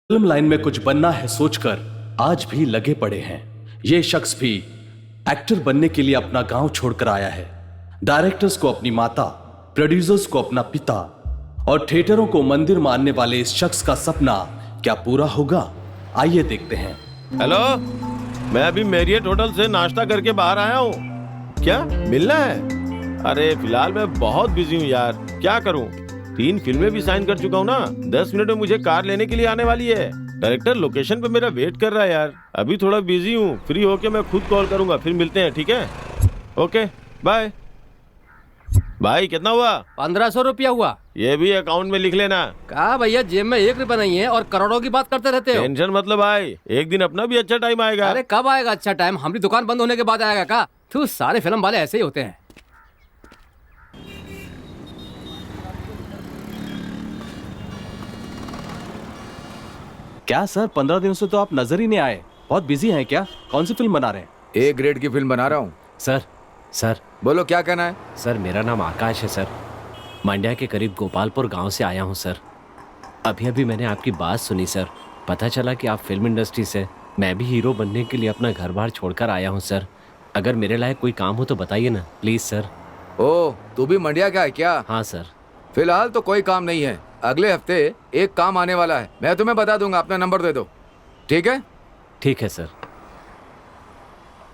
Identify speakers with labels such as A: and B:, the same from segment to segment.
A: Film line में कुछ बनना है सोचकर आज भी लगे पड़े हैं। ये शख्स भी एक्टर बनने के लिए अपना गांव छोड़कर आया है। डायरेक्टर्स को अपनी माता, प्रोड्यूसर्स को अपना पिता और थिएटरों को मंदिर मानने वाले इस शख्स का सपना क्या पूरा होगा? आइए देखते हैं।
B: हेलो, मैं अभी मैरियट होटल से नाश्ता करके बाहर आया हूँ। क्या मिलना है? अरे फिलहाल मैं बहुत बिजी हूँ यार, क्या करूँ? 3 फिल्में भी साइन कर चुका हूँ ना। 10 मिनट में मुझे कार लेने के लिए आने वाली है। डायरेक्टर लोकेशन पे मेरा वेट कर रहा है यार। अभी थोड़ा बिजी हूँ, फ्री होके मैं खुद कॉल करूंगा, फिर मिलते हैं, ठीक है? Okay bye. भाई कितना हुआ?
C: 1500 रुपया हुआ।
B: ये भी अकाउंट में लिख लेना।
C: कहा भैया, जेब में 1 रुपया नहीं है और करोड़ों की बात करते रहते हो।
B: टेंशन मतलब भाई, एक दिन अपना भी अच्छा टाइम आएगा।
C: अरे कब आएगा अच्छा टाइम? हमारी दुकान बंद होने के बाद आएगा का? तू सारे फिल्म वाले ऐसे ही होते हैं।
A: क्या सर, 15 दिनों से तो आप नजर ही नहीं आए। बहुत बिजी हैं क्या? कौन सी फिल्म बना रहे हैं?
D: ए ग्रेड की फिल्म बना रहा हूँ।
E: सर
D: बोलो क्या कहना है?
E: सर मेरा नाम आकाश है सर। मांड्या के करीब गोपालपुर गांव से आया हूं सर। अभी अभी मैंने आपकी बात सुनी सर। पता चला कि आप फिल्म इंडस्ट्री से। मैं भी हीरो बनने के लिए अपना घर बार छोड़कर आया हूं सर। अगर मेरे लायक कोई काम हो तो बताइए ना प्लीज़ सर।
D: ओ, तू भी मंडिया का है क्या?
E: हाँ सर।
D: फिलहाल तो कोई काम नहीं है। अगले हफ्ते एक काम आने वाला है, मैं तुम्हें बता दूंगा। अपना नंबर दे दो, ठीक है?
E: ठीक है सर।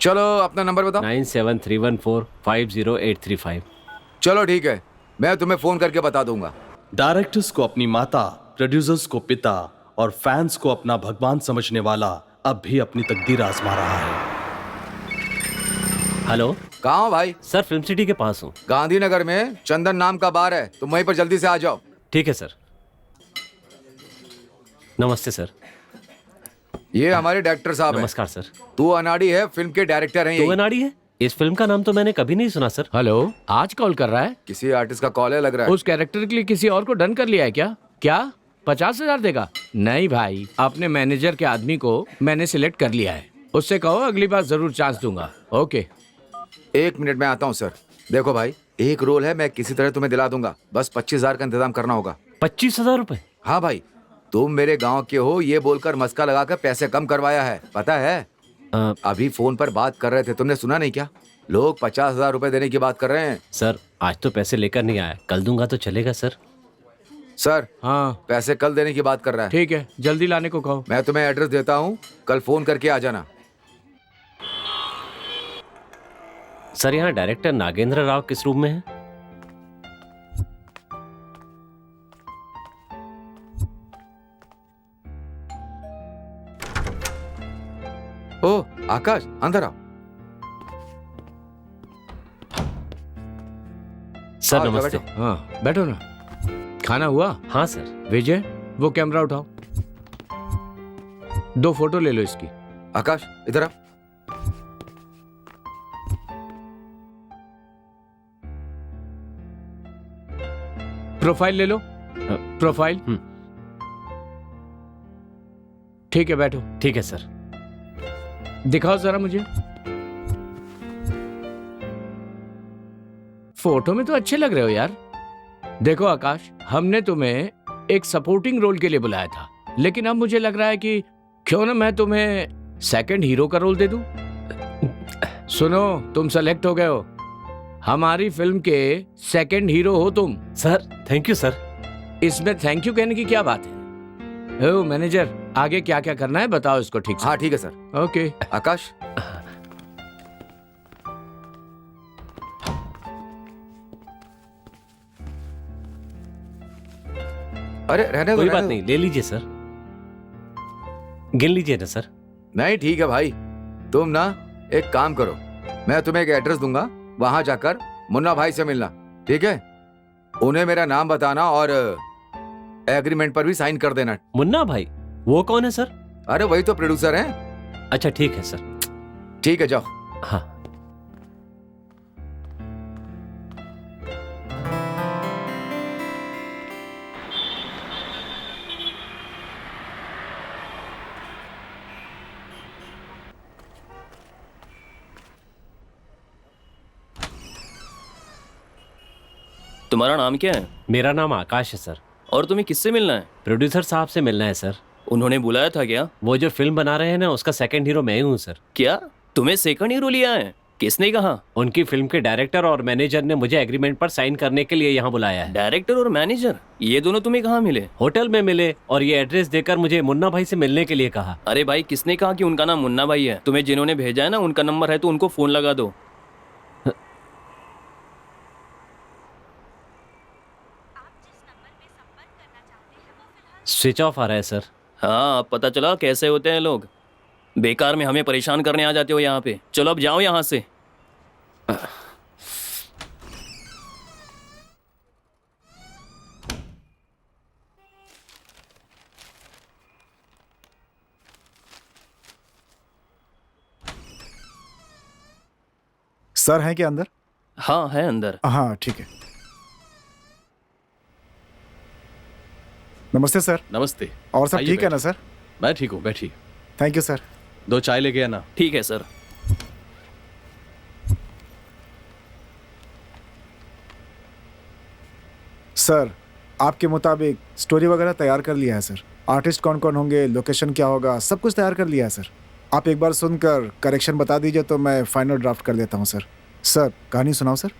D: चलो अपना नंबर बताओ।
E: 9731450835।
D: चलो ठीक है, मैं तुम्हें फोन करके बता दूंगा।
A: डायरेक्टर्स को अपनी माता, प्रोड्यूसर्स को पिता और फैंस को अपना भगवान समझने वाला अब भी अपनी तकदीर आजमा रहा है।
E: हेलो
D: कहाँ हो भाई?
E: सर, फिल्म सिटी के पास हूँ।
D: गांधीनगर में चंदन नाम का बार है, तुम वहीं पर जल्दी से आ जाओ।
E: ठीक है सर। नमस्ते सर।
D: ये हमारे डायरेक्टर साहब हैं।
E: नमस्कार सर।
D: तू अनाड़ी है, फिल्म के डायरेक्टर हैं
E: तो
D: यही।
E: अनाड़ी है? इस फिल्म का नाम तो मैंने कभी नहीं सुना सर।
F: हेलो, आज कॉल कर रहा है?
D: किसी आर्टिस्ट का कॉल है लग रहा है।
F: उस कैरेक्टर के लिए किसी और को डन कर लिया है क्या? क्या 50,000 देगा? नहीं भाई, अपने मैनेजर के आदमी को मैंने सिलेक्ट कर लिया है। उससे कहो अगली बार जरूर चांस दूंगा। ओके।
D: 1 मिनट में आता हूँ सर। देखो भाई, एक रोल है, मैं किसी तरह तुम्हें दिला दूंगा, बस 25,000 का इंतजाम करना होगा।
E: 25,000 रुपए?
D: हाँ भाई, तुम मेरे गांव के हो ये बोलकर मस्का लगाकर पैसे कम करवाया है, पता है? अभी फोन पर बात कर रहे थे, तुमने सुना नहीं क्या? लोग 50,000 रुपए देने की बात कर रहे हैं।
E: सर आज तो पैसे लेकर नहीं आया, कल दूंगा तो चलेगा सर?
D: सर
F: हाँ
D: पैसे कल देने की बात कर रहा है।
F: ठीक है, जल्दी लाने को कहो।
D: मैं तुम्हें एड्रेस देता हूँ, कल फोन करके आ जाना।
E: सर यहाँ डायरेक्टर नागेंद्र राव किस रूम में है?
D: ओ आकाश, अंदर आओ।
E: सर
D: आओ,
E: नमस्ते।
D: बैठो।
F: हाँ बैठो ना। खाना हुआ?
E: हाँ सर।
F: विजय, वो कैमरा उठाओ। 2 फोटो ले लो इसकी।
D: आकाश इधर आ।
F: प्रोफाइल ले लो। प्रोफाइल। ठीक है, बैठो।
E: ठीक है सर।
F: दिखाओ जरा मुझे। फोटो में तो अच्छे लग रहे हो यार। देखो आकाश, हमने तुम्हें एक सपोर्टिंग रोल के लिए बुलाया था, लेकिन अब मुझे लग रहा है कि क्यों ना मैं तुम्हें सेकंड हीरो का रोल दे दूं। सुनो, तुम सेलेक्ट हो गए हो। हमारी फिल्म के सेकंड हीरो हो तुम।
E: Sir thank you sir.
F: इसमें थैंक यू कहने की क्या बात है? ओ मैनेजर, आगे क्या क्या करना है बताओ इसको ठीक से।
D: हाँ ठीक है सर।
F: ओके।
D: आकाश अरे रहने दो,
E: कोई
D: रहने
E: बात
D: दो।
E: नहीं, ले लीजिए सर। गिन लीजिए ना सर।
D: नहीं ठीक है भाई, तुम ना एक काम करो, मैं तुम्हें एक एड्रेस दूंगा, वहां जाकर मुन्ना भाई से मिलना, ठीक है? उन्हें मेरा नाम बताना और एग्रीमेंट पर भी साइन कर देना।
E: मुन्ना भाई? वो कौन है सर?
D: अरे वही तो प्रोड्यूसर हैं।
E: अच्छा ठीक है सर।
D: ठीक है जाओ।
E: हाँ।
G: तुम्हारा नाम क्या है?
E: मेरा नाम आकाश है सर।
G: और तुम्हें किससे मिलना है?
E: प्रोड्यूसर साहब से मिलना है सर।
G: उन्होंने बुलाया था क्या?
E: वो जो फिल्म बना रहे हैं ना, उसका सेकंड हीरो मैं ही हूँ सर।
G: क्या तुम्हें सेकंड हीरो लिया है? किसने कहा?
E: उनकी फिल्म के डायरेक्टर और मैनेजर ने मुझे एग्रीमेंट पर साइन करने के लिए यहाँ बुलाया है।
G: डायरेक्टर और मैनेजर ये दोनों तुम्हें कहाँ मिले?
E: होटल में मिले और ये एड्रेस देकर मुझे मुन्ना भाई से मिलने के लिए कहा।
G: अरे भाई, किसने कहा कि उनका नाम मुन्ना भाई है? तुम्हें जिन्होंने भेजा है ना, उनका नंबर है तो उनको फोन लगा दो।
E: स्विच ऑफ आ रहा है सर।
G: हाँ, अब पता चला कैसे होते हैं लोग। बेकार में हमें परेशान करने आ जाते हो यहाँ पे। चलो अब जाओ यहाँ से।
H: सर हैं क्या अंदर?
G: हाँ है अंदर।
H: हाँ ठीक है। नमस्ते सर।
A: नमस्ते।
H: और सब
A: आइए
H: ठीक है ना
A: बैठिए।
H: सर?
A: मैं ठीक हूँ, बैठिए।
H: Thank you sir.
A: 2 चाय लेके आना।
G: ठीक है सर।
H: सर आपके मुताबिक स्टोरी वगैरह तैयार कर लिया है सर। आर्टिस्ट कौन कौन होंगे, लोकेशन क्या होगा, सब कुछ तैयार कर लिया है सर। आप एक बार सुनकर करेक्शन बता दीजिए तो मैं फाइनल ड्राफ्ट कर देता हूँ सर। सर कहानी सुनाओ सर।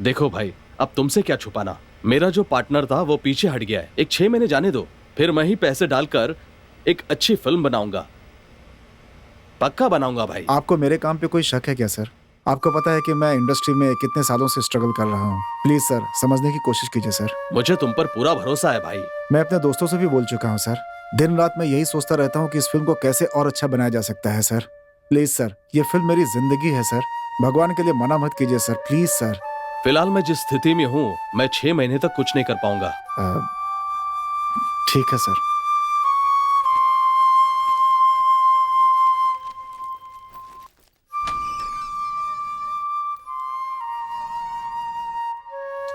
A: देखो भाई, अब तुमसे क्या छुपाना। मेरा जो पार्टनर था वो पीछे हट गया है। एक 6 महीने जाने दो, फिर मैं ही पैसे डालकर एक अच्छी फिल्म बनाऊंगा। पक्का बनाऊंगा भाई।
H: आपको मेरे काम पे कोई शक है क्या सर? आपको पता है कि मैं इंडस्ट्री में कितने सालों से स्ट्रगल कर रहा हूँ। प्लीज सर समझने की कोशिश कीजिए सर।
A: मुझे तुम पर पूरा भरोसा है भाई।
H: मैं अपने दोस्तों से भी बोल चुका हूँ सर। दिन रात मैं यही सोचता रहता हूँ कि इस फिल्म को कैसे और अच्छा बनाया जा सकता है सर। प्लीज सर, ये फिल्म मेरी जिंदगी है सर। भगवान के लिए मना मत कीजिए सर, प्लीज सर।
A: फिलहाल मैं जिस स्थिति में हूँ, मैं 6 महीने तक कुछ नहीं कर पाऊंगा।
H: ठीक है सर।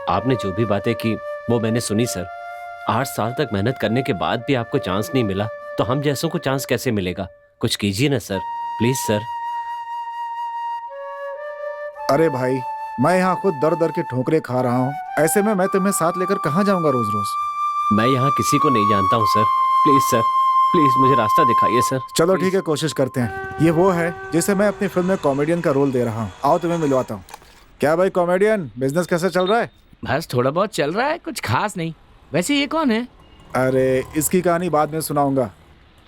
E: आपने जो भी बातें की वो मैंने सुनी सर। 8 साल तक मेहनत करने के बाद भी आपको चांस नहीं मिला तो हम जैसों को चांस कैसे मिलेगा? कुछ कीजिए ना सर, प्लीज सर।
H: अरे भाई, मैं यहाँ खुद दर दर के ठोकरे खा रहा हूँ। ऐसे में मैं तुम्हें साथ लेकर कहाँ जाऊंगा रोज रोज?
E: मैं यहाँ किसी को नहीं जानता हूँ सर। प्लीज सर, प्लीज मुझे रास्ता दिखाइए सर।
H: चलो ठीक है, कोशिश करते हैं। ये वो है जिसे मैं अपनी फिल्म में कॉमेडियन का रोल दे रहा हूँ। आओ तुम्हें मिलवाता हूँ। क्या भाई कॉमेडियन, बिजनेस कैसे चल रहा है?
F: बस थोड़ा बहुत चल रहा है, कुछ खास नहीं। वैसे ये कौन है?
H: अरे इसकी कहानी बाद में सुनाऊंगा।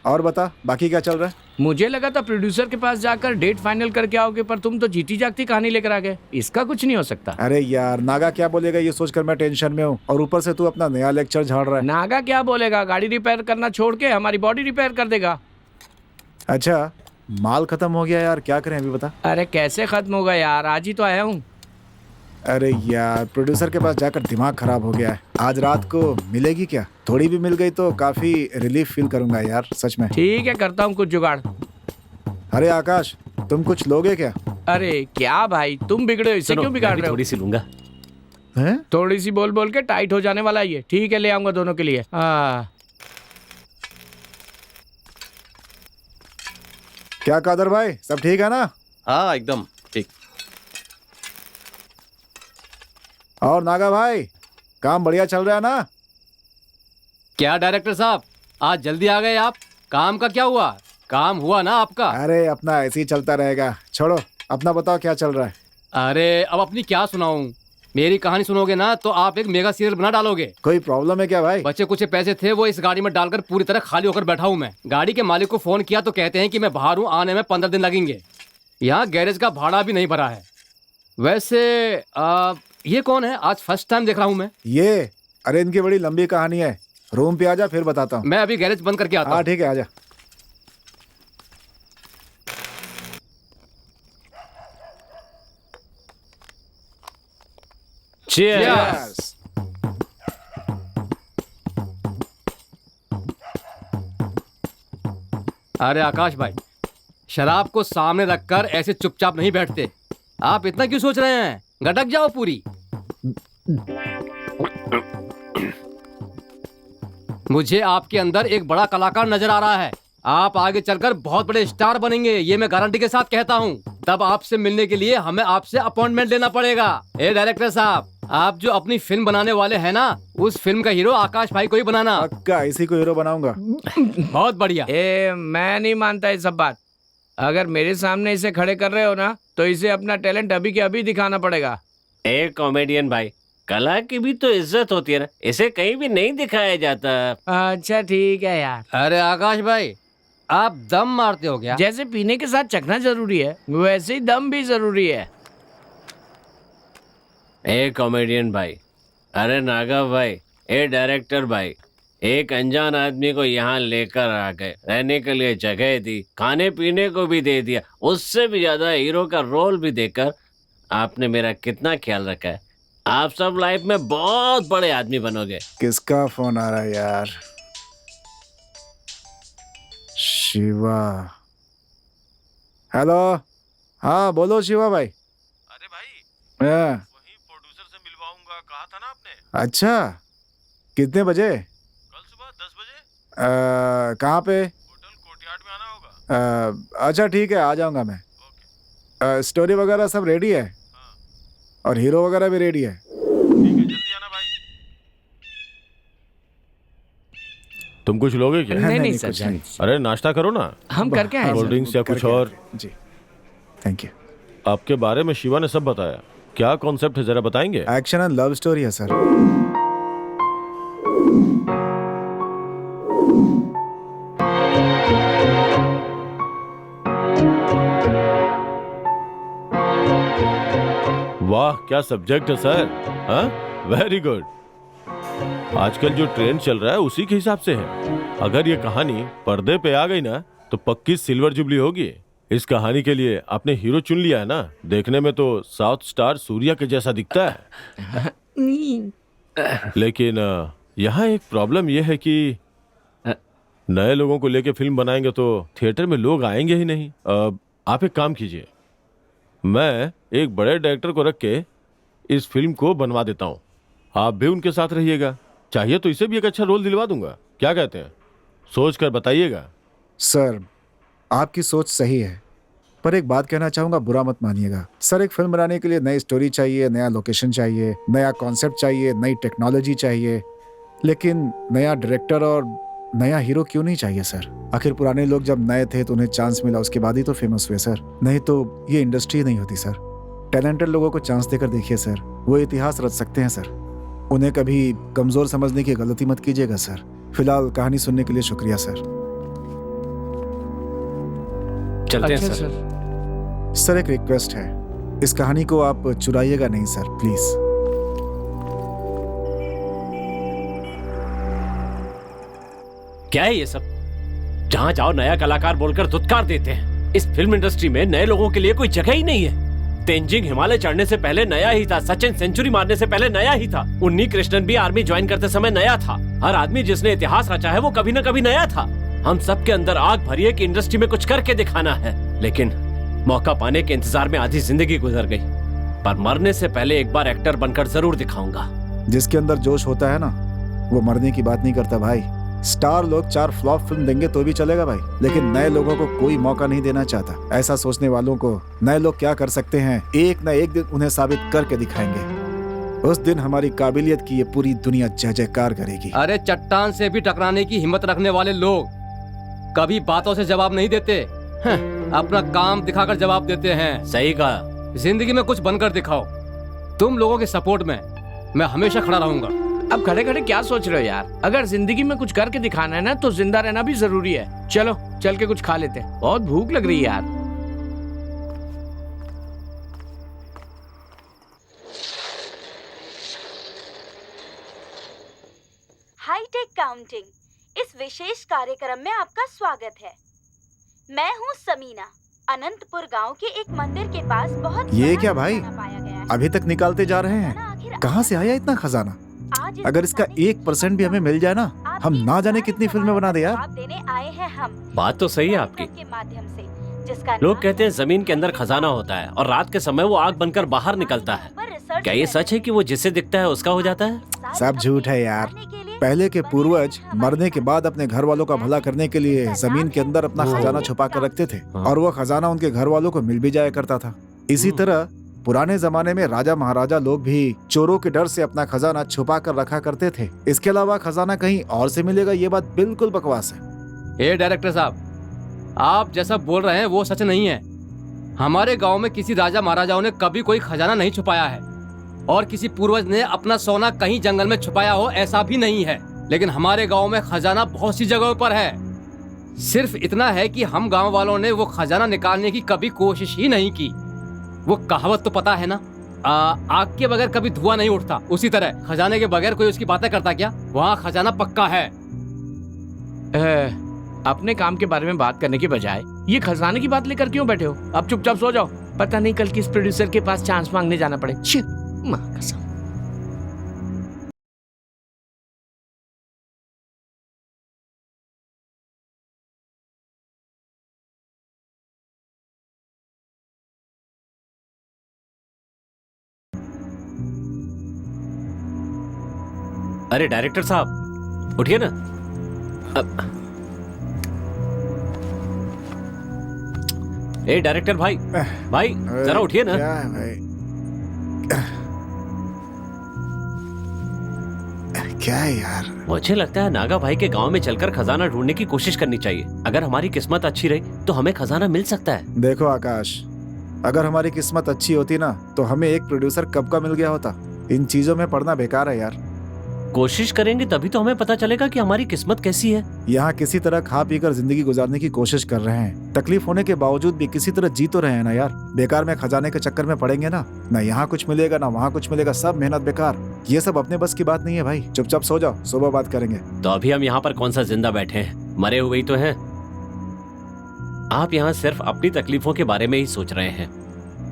H: और बता बाकी क्या चल रहा है?
F: मुझे लगा था प्रोड्यूसर के पास जाकर डेट फाइनल करके आओगे, पर तुम तो जीती जागती कहानी लेकर आ गए। इसका कुछ नहीं हो सकता।
H: अरे यार, नागा क्या बोलेगा ये सोचकर मैं टेंशन में हूँ, और ऊपर से तू अपना नया लेक्चर झाड़ रहा है।
F: नागा क्या बोलेगा? गाड़ी रिपेयर करना छोड़ के हमारी बॉडी रिपेयर कर देगा।
H: अच्छा, माल खत्म हो गया यार, क्या करें अभी बता।
F: अरे कैसे खत्म होगा यार, आज ही तो आया हूँ।
H: अरे यार, प्रोड्यूसर के पास जाकर दिमाग खराब हो गया है। आज रात को मिलेगी क्या? थोड़ी भी मिल गई तो काफी रिलीफ फील करूंगा यार, सच में।
F: ठीक है, करता हूँ कुछ जुगाड़।
H: अरे आकाश, तुम कुछ लोगे क्या?
F: अरे क्या भाई, तुम बिगड़े हो, इससे
E: सुनो,
F: क्यों बिगाड़
E: मैं भी
F: रहे हो?
E: थोड़ी सी लूंगा।
H: हैं?
F: थोड़ी सी बोल बोल के टाइट हो जाने वाला है ये। ठीक है, ले आऊंगा दोनों के लिए।
H: क्या कादर भाई, सब ठीक है ना?
A: हाँ एकदम ठीक।
H: और नागा भाई, काम बढ़िया चल रहा है ना?
C: क्या डायरेक्टर साहब, आज जल्दी आ गए आप? काम का क्या हुआ? काम हुआ ना आपका?
H: अरे अपना ऐसे ही चलता रहेगा, छोड़ो। अपना बताओ क्या चल रहा है?
C: अरे अब अपनी क्या सुनाऊं? मेरी कहानी सुनोगे ना तो आप एक मेगा सीरियल बना डालोगे।
H: कोई प्रॉब्लम है क्या भाई?
C: बच्चे कुछ पैसे थे, वो इस गाड़ी में डालकर पूरी तरह खाली होकर बैठा हूँ मैं। गाड़ी के मालिक को फोन किया तो कहते हैं कि मैं बाहर हूँ, आने में 15 दिन लगेंगे। यहाँ गैरेज का भाड़ा भी नहीं भरा है। वैसे ये कौन है? आज फर्स्ट टाइम देख रहा हूँ मैं।
H: ये, अरे इनकी बड़ी लंबी कहानी है। रूम पे आजा, फिर बताता हूँ।
C: मैं अभी गैरेज बंद करके आता
H: हाँ
C: हूँ।
H: ठीक है, आजा।
C: Cheers! अरे आकाश भाई, शराब को सामने रखकर ऐसे चुपचाप नहीं बैठते। आप इतना क्यों सोच रहे हैं? गटक जाओ पूरी। मुझे आपके अंदर एक बड़ा कलाकार नजर आ रहा है। आप आगे चलकर बहुत बड़े स्टार बनेंगे, ये मैं गारंटी के साथ कहता हूँ। तब आपसे मिलने के लिए हमें आपसे अपॉइंटमेंट लेना पड़ेगा। ए डायरेक्टर साहब, आप जो अपनी फिल्म बनाने वाले हैं ना, उस फिल्म का हीरो आकाश भाई को ही बनाना।
H: पक्का इसी को हीरो बनाऊंगा।
C: बहुत बढ़िया।
F: मैं नहीं मानता ये सब बात। अगर मेरे सामने इसे खड़े कर रहे हो ना, तो इसे अपना टैलेंट अभी के अभी दिखाना पड़ेगा।
E: ए कॉमेडियन भाई, कला की भी तो इज्जत होती है ना, इसे कहीं भी नहीं दिखाया जाता।
F: अच्छा ठीक है यार।
C: अरे आकाश भाई, आप दम मारते हो क्या?
F: जैसे पीने के साथ चखना जरूरी है, वैसे ही दम भी जरूरी है।
E: ए कॉमेडियन भाई, अरे नागा भाई, ए डायरेक्टर भाई, एक अनजान आदमी को यहाँ लेकर आ गए, रहने के लिए जगह दी, खाने पीने को भी दे दिया, उससे भी ज्यादा हीरो का रोल भी देकर आपने मेरा कितना ख्याल रखा है। आप सब लाइफ में बहुत बड़े आदमी बनोगे।
H: किसका फोन आ रहा है यार? शिवा। हेलो। हाँ बोलो शिवा भाई।
B: अरे भाई,
H: हाँ,
B: वही प्रोड्यूसर से मिलवाऊंगा कहा था ना आपने।
H: अच्छा कितने बजे?
B: कल सुबह 10 बजे
H: कहाँ पे?
B: होटल कोर्टयार्ड में आना होगा।
H: अच्छा ठीक है, आ जाऊंगा मैं। स्टोरी वगैरह सब रेडी है और हीरो वगैरह भी रेडी है।
B: ठीक है, जल्दी आना भाई। तुम कुछ लोगे क्या?
F: नहीं
H: नहीं,
F: सर,
H: कुछ
F: नहीं।
H: नहीं।
B: अरे नाश्ता करो ना,
F: हम करके आए
B: कोल्ड
F: सर।
B: ड्रिंक्स या कुछ
H: करके
B: और।
H: आते हैं। जी थैंक यू।
B: आपके बारे में शिवा ने सब बताया। क्या कॉन्सेप्ट है, जरा बताएंगे?
H: एक्शन एंड लव स्टोरी है सर।
B: वाह, क्या सब्जेक्ट है सर। हाँ, वेरी गुड। आजकल जो ट्रेंड चल रहा है उसी के हिसाब से है। अगर ये कहानी पर्दे पे आ गई ना, तो पक्की सिल्वर जुबली होगी। इस कहानी के लिए आपने हीरो चुन लिया है ना। देखने में तो साउथ स्टार सूर्या के जैसा दिखता है। लेकिन यहाँ एक प्रॉब्लम यह है कि नए लोगों को लेके फिल्म बनाएंगे तो थिएटर में लोग आएंगे ही नहीं। आप एक काम कीजिए, मैं एक बड़े डायरेक्टर को रख के इस फिल्म को बनवा देता हूँ। आप भी उनके साथ रहिएगा। चाहिए तो इसे भी एक अच्छा रोल दिलवा दूंगा। क्या कहते हैं? सोच कर बताइएगा।
H: सर आपकी सोच सही है, पर एक बात कहना चाहूंगा, बुरा मत मानिएगा। सर एक फिल्म बनाने के लिए नई स्टोरी चाहिए, नया लोकेशन चाहिए, नया कॉन्सेप्ट चाहिए, नई टेक्नोलॉजी चाहिए, लेकिन नया डायरेक्टर और नया हीरो क्यों नहीं चाहिए सर? आखिर पुराने लोग जब नए थे तो उन्हें चांस मिला, उसके बाद ही तो फेमस हुए सर। नहीं तो ये इंडस्ट्री नहीं होती सर। टैलेंटेड लोगों को चांस देकर देखिए सर, वो इतिहास रच सकते हैं सर। उन्हें कभी कमजोर समझने की गलती मत कीजिएगा सर। फिलहाल कहानी सुनने के लिए शुक्रिया सर।
E: चलते हैं
F: अच्छा
E: सर।
H: सर एक रिक्वेस्ट है, इस कहानी को आप चुराइएगा नहीं सर, प्लीज।
E: क्या है ये सब? जहां जाओ नया कलाकार बोलकर धुतकार देते हैं। इस फिल्म इंडस्ट्री में नए लोगों के लिए कोई जगह ही नहीं है। तेंजिंग हिमालय चढ़ने से पहले नया ही था, सचिन सेंचुरी मारने से पहले नया ही था, उन्नी कृष्णन भी आर्मी ज्वाइन करते समय नया था। हर आदमी जिसने इतिहास रचा है वो कभी न कभी नया था। हम सबके अंदर आग भरी है कि इंडस्ट्री में कुछ करके दिखाना है, लेकिन मौका पाने के इंतजार में आधी जिंदगी गुजर गई। पर मरने से पहले एक बार एक्टर बनकर जरूर दिखाऊंगा।
H: जिसके अंदर जोश होता है ना, वो मरने की बात नहीं करता भाई। स्टार लोग 4 फ्लॉप फिल्म देंगे तो भी चलेगा भाई, लेकिन नए लोगों को कोई मौका नहीं देना चाहता। ऐसा सोचने वालों को नए लोग क्या कर सकते हैं, एक न एक दिन उन्हें साबित करके दिखाएंगे। उस दिन हमारी काबिलियत की ये पूरी दुनिया जय जयकार करेगी।
C: अरे चट्टान से भी टकराने की हिम्मत रखने वाले लोग कभी बातों से जवाब नहीं देते, अपना काम दिखाकर जवाब देते हैं।
E: सही कहा।
C: जिंदगी में कुछ बनकर दिखाओ। तुम लोगों के सपोर्ट में मैं हमेशा खड़ा रहूंगा।
F: अब खड़े खड़े क्या सोच रहे हो यार? अगर जिंदगी में कुछ करके दिखाना है ना, तो जिंदा रहना भी जरूरी है। चलो चल के कुछ खा लेते हैं, बहुत भूख लग रही है यार।
I: हाईटेक काउंटिंग इस विशेष कार्यक्रम में आपका स्वागत है। मैं हूँ समीना। अनंतपुर गांव के एक मंदिर के पास बहुत
H: ये
I: बड़ा
H: क्या भाई?
I: खजाना पाया गया है।
H: अभी तक निकालते जा रहे हैं।
I: आखिर
H: कहाँ से आया इतना खजाना?
I: आज इस
H: अगर इसका
I: खजाने
H: 1% भी हमें मिल जाए ना,
I: आपके
H: हम ना जाने
I: सारे
H: कितनी फिल्में बना दे यार।
I: जवाब देने आए हैं हम।
E: बात तो सही है आपकी।
I: के माध्यम से, जिसका
E: लोग
I: नाम
E: कहते हैं जमीन के अंदर खजाना होता है और रात के समय वो आग बनकर बाहर निकलता है।
I: पर रिसर्च
E: क्या ये
I: कर
E: सच है कि वो जिसे दिखता है उसका हो जाता है?
I: सारे
H: सब झूठ है यार।
I: अपने के लिए
H: पहले के पूर्वज मरने के बाद अपने घर वालों का भला करने के लिए जमीन के अंदर अपना खजाना छुपा कर रखते थे, और वो खजाना उनके घर वालों को मिल भी जाया करता था। इसी तरह पुराने जमाने में राजा महाराजा लोग भी चोरों के डर से अपना खजाना छुपा कर रखा करते थे। इसके अलावा खजाना कहीं और से मिलेगा, ये बात बिल्कुल बकवास है।
C: ए डायरेक्टर साहब, आप जैसा बोल रहे हैं वो सच नहीं है। हमारे गांव में किसी राजा महाराजाओं ने कभी कोई खजाना नहीं छुपाया है, और किसी पूर्वज ने अपना सोना कहीं जंगल में छुपाया हो ऐसा भी नहीं है। लेकिन हमारे गांव में खजाना बहुत सी जगहों पर है। सिर्फ इतना है कि हम गांव वालों ने वो खजाना निकालने की कभी कोशिश ही नहीं की। वो कहावत तो पता है ना, आग के बगैर कभी धुआं नहीं उठता, उसी तरह खजाने के बगैर कोई उसकी बातें करता क्या? वहाँ खजाना पक्का है।
F: अपने काम के बारे में बात करने के बजाय ये खजाने की बात लेकर क्यों बैठे हो? अब चुपचाप सो जाओ, पता नहीं कल किस प्रोड्यूसर के पास चांस मांगने जाना पड़े। छी, माँ कसम।
E: अरे डायरेक्टर साहब उठिए ना। ए डायरेक्टर भाई, भाई जरा उठिए ना।
H: क्या है भाई? क्या है यार?
E: मुझे लगता है नागा भाई के गांव में चलकर खजाना ढूंढने की कोशिश करनी चाहिए। अगर हमारी किस्मत अच्छी रही तो हमें खजाना मिल सकता है।
H: देखो आकाश, अगर हमारी किस्मत अच्छी होती ना तो हमें एक प्रोड्यूसर कब का मिल गया होता। इन चीजों में पड़ना बेकार है यार।
E: कोशिश करेंगे तभी तो हमें पता चलेगा कि हमारी किस्मत कैसी है।
H: यहाँ किसी तरह खा पी कर जिंदगी गुजारने की कोशिश कर रहे हैं। तकलीफ होने के बावजूद भी किसी तरह जी तो रहे हैं ना यार। बेकार में खजाने के चक्कर में पड़ेंगे ना यहाँ कुछ मिलेगा ना वहाँ कुछ मिलेगा, सब मेहनत बेकार। ये सब अपने बस की बात नहीं है भाई। चुपचाप सो जाओ, सुबह बात करेंगे।
E: तो अभी हम यहाँ पर कौन सा जिंदा बैठे हैं, मरे हुए ही तो हैं। आप यहाँ सिर्फ अपनी तकलीफों के बारे में ही सोच रहे हैं।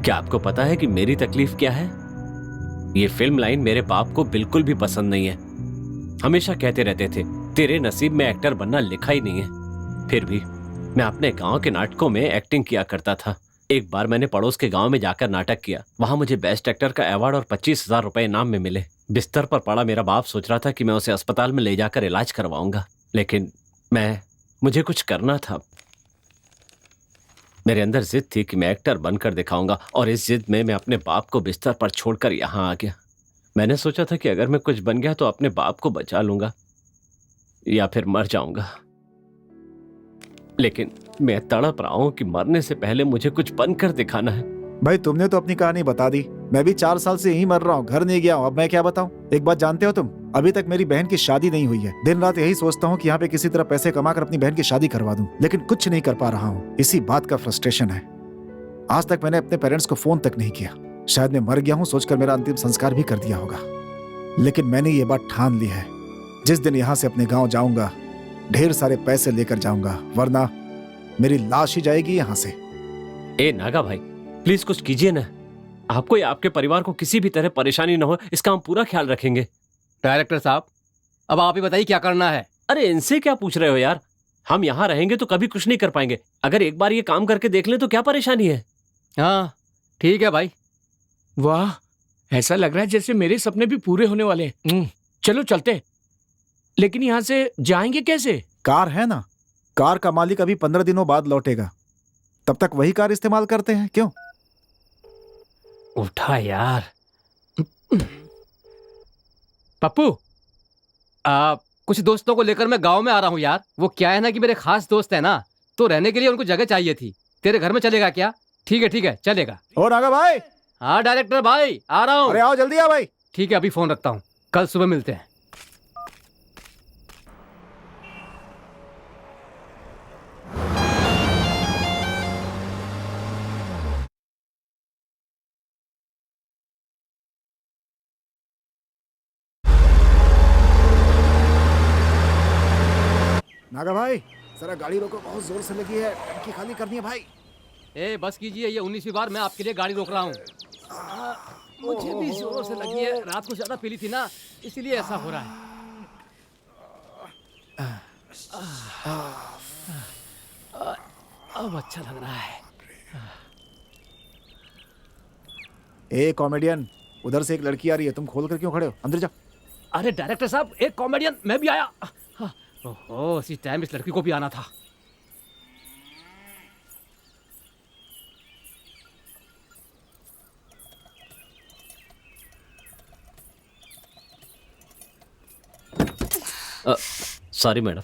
E: क्या आपको पता है कि मेरी तकलीफ क्या है? ये फिल्म लाइन मेरे बाप को बिल्कुल भी पसंद नहीं है। हमेशा कहते रहते थे तेरे नसीब में एक्टर बनना लिखा ही नहीं है। फिर भी मैं अपने गांव के नाटकों में एक्टिंग किया करता था। एक बार मैंने पड़ोस के गांव में जाकर नाटक किया। वहां मुझे बेस्ट एक्टर का अवार्ड और 25,000 रुपए इनाम में मिले। बिस्तर पर पड़ा मेरा बाप सोच रहा था कि मैं उसे अस्पताल में ले जाकर इलाज करवाऊंगा, लेकिन मुझे कुछ करना था। मेरे अंदर जिद थी कि मैं एक्टर बनकर दिखाऊंगा, और इस जिद में मैं अपने बाप को बिस्तर पर छोड़कर यहाँ आ गया। मैंने सोचा था कि अगर मैं कुछ बन गया तो अपने बाप को बचा लूंगा या फिर मर जाऊंगा, लेकिन मैं तड़प रहा हूं कि मरने से पहले मुझे कुछ बनकर दिखाना है।
H: भाई तुमने तो अपनी कहानी बता दी। मैं भी 4 साल से यहीं मर रहा हूँ, घर नहीं गया हूँ। अब मैं क्या बताऊँ? एक बात जानते हो तुम, अभी तक मेरी बहन की शादी नहीं हुई है। दिन रात यही सोचता हूँ कि यहाँ पे किसी तरह पैसे कमाकर अपनी बहन की शादी करवा दूं, लेकिन कुछ नहीं कर पा रहा हूँ। इसी बात का फ्रस्ट्रेशन है। आज तक मैंने अपने पेरेंट्स को फोन तक नहीं किया। शायद मैं मर गया हूँ सोचकर मेरा अंतिम संस्कार भी कर दिया होगा। लेकिन मैंने ये बात ठान ली है, जिस दिन यहाँ से अपने गाँव जाऊंगा ढेर सारे पैसे लेकर जाऊंगा, वरना मेरी लाश ही जाएगी यहाँ से।
E: ए नागा भाई, प्लीज कुछ कीजिए ना। आपको या आपके परिवार को किसी भी तरह परेशानी न हो, इसका हम पूरा ख्याल रखेंगे।
C: डायरेक्टर साहब, अब आप ही बताइए क्या करना है।
E: अरे इनसे क्या पूछ रहे हो यार? हम यहाँ रहेंगे तो कभी कुछ नहीं कर पाएंगे। अगर एक बार ये काम करके देख लें तो क्या परेशानी है?
C: हाँ ठीक है भाई।
F: वाह, ऐसा लग रहा है जैसे मेरे सपने भी पूरे होने वाले हैं। चलो चलते। लेकिन यहाँ से जाएंगे कैसे?
H: कार है ना, कार का मालिक अभी 15 दिनों बाद लौटेगा, तब तक वही कार इस्तेमाल करते हैं। क्यों?
C: उठा यार। पप्पू, कुछ दोस्तों को लेकर मैं गांव में आ रहा हूँ यार। वो क्या है ना कि मेरे खास दोस्त है ना, तो रहने के लिए उनको जगह चाहिए थी। तेरे घर में चलेगा क्या? ठीक है चलेगा।
H: और नागा भाई।
C: हाँ डायरेक्टर भाई, आ रहा हूँ।
H: अरे आओ जल्दी आ भाई।
C: ठीक है, अभी फोन रखता हूँ, कल सुबह मिलते हैं।
H: नागा भाई जरा गाड़ी रोको, बहुत जोर से लगी है, टंकी खाली करनी है भाई।
C: ए बस कीजिए, ये 19वीं बार मैं आपके लिए गाड़ी रोक रहा हूँ। मुझे भी जोरों से लगी है, रात को ज्यादा पी ली थी ना, इसीलिए ऐसा हो रहा है। अब अच्छा लग रहा है।
H: ए कॉमेडियन, उधर से एक लड़की आ रही है, तुम खोल कर क्यों खड़े हो? अंदर जाओ।
C: अरे डायरेक्टर साहब, एक कॉमेडियन, मैं भी आया। ओहो, इसी टाइम इस लड़की को भी आना था।
E: Sorry madam.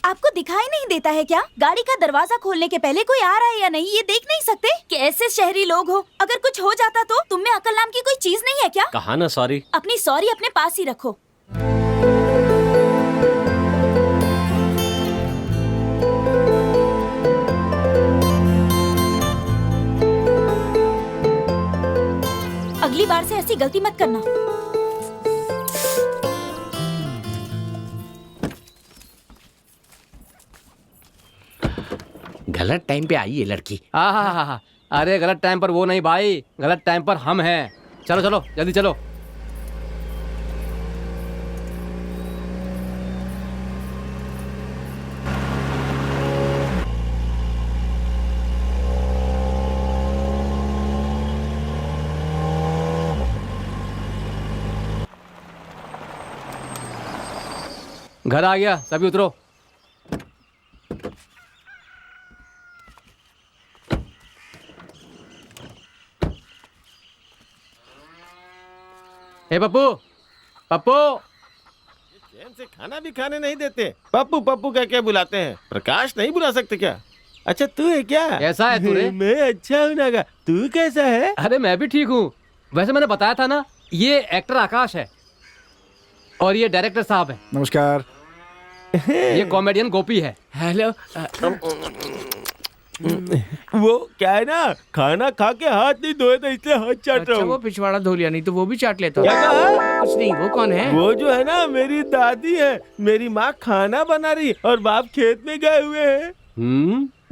I: आपको दिखाई नहीं देता है क्या? गाड़ी का दरवाजा खोलने के पहले कोई आ रहा है या नहीं ये देख नहीं सकते? कैसे शहरी लोग हो? अगर कुछ हो जाता तो? तुम में अकल नाम की कोई चीज नहीं है क्या?
E: कहा ना सॉरी।
I: अपनी सॉरी अपने पास ही रखो। अगली बार से ऐसी गलती मत करना।
F: गलत टाइम पे आई ये लड़की।
C: हाँ, अरे गलत टाइम पर वो नहीं भाई, गलत टाइम पर हम हैं। चलो चलो जल्दी चलो। घर आ गया, सभी उतरो। ए पप्पू, पप्पू।
B: चैन से खाना भी खाने नहीं देते। पप्पू पप्पू कह के बुलाते हैं, प्रकाश नहीं बुला सकते क्या? अच्छा तू है क्या?
C: कैसा है तू रे?
B: मैं अच्छा हूँ नागा, तू कैसा है?
C: अरे मैं भी ठीक हूँ। वैसे मैंने बताया था ना, ये एक्टर आकाश है और ये डायरेक्टर साहब है।
H: नमस्कार।
C: ये कॉमेडियन गोपी है।
F: हेलो।
B: वो क्या है ना, खाना खा के हाथ नहीं धोए तो इसलिए हाथ चाट
F: अच्छा
B: रहा
F: वो
B: हूँ।
F: पिछवाड़ा धो लिया, नहीं तो वो भी चाट लेता।
B: क्या कहा?
F: कुछ नहीं। वो कौन है?
B: वो जो है ना मेरी दादी है। मेरी माँ खाना बना रही और बाप खेत में गए हुए हैं।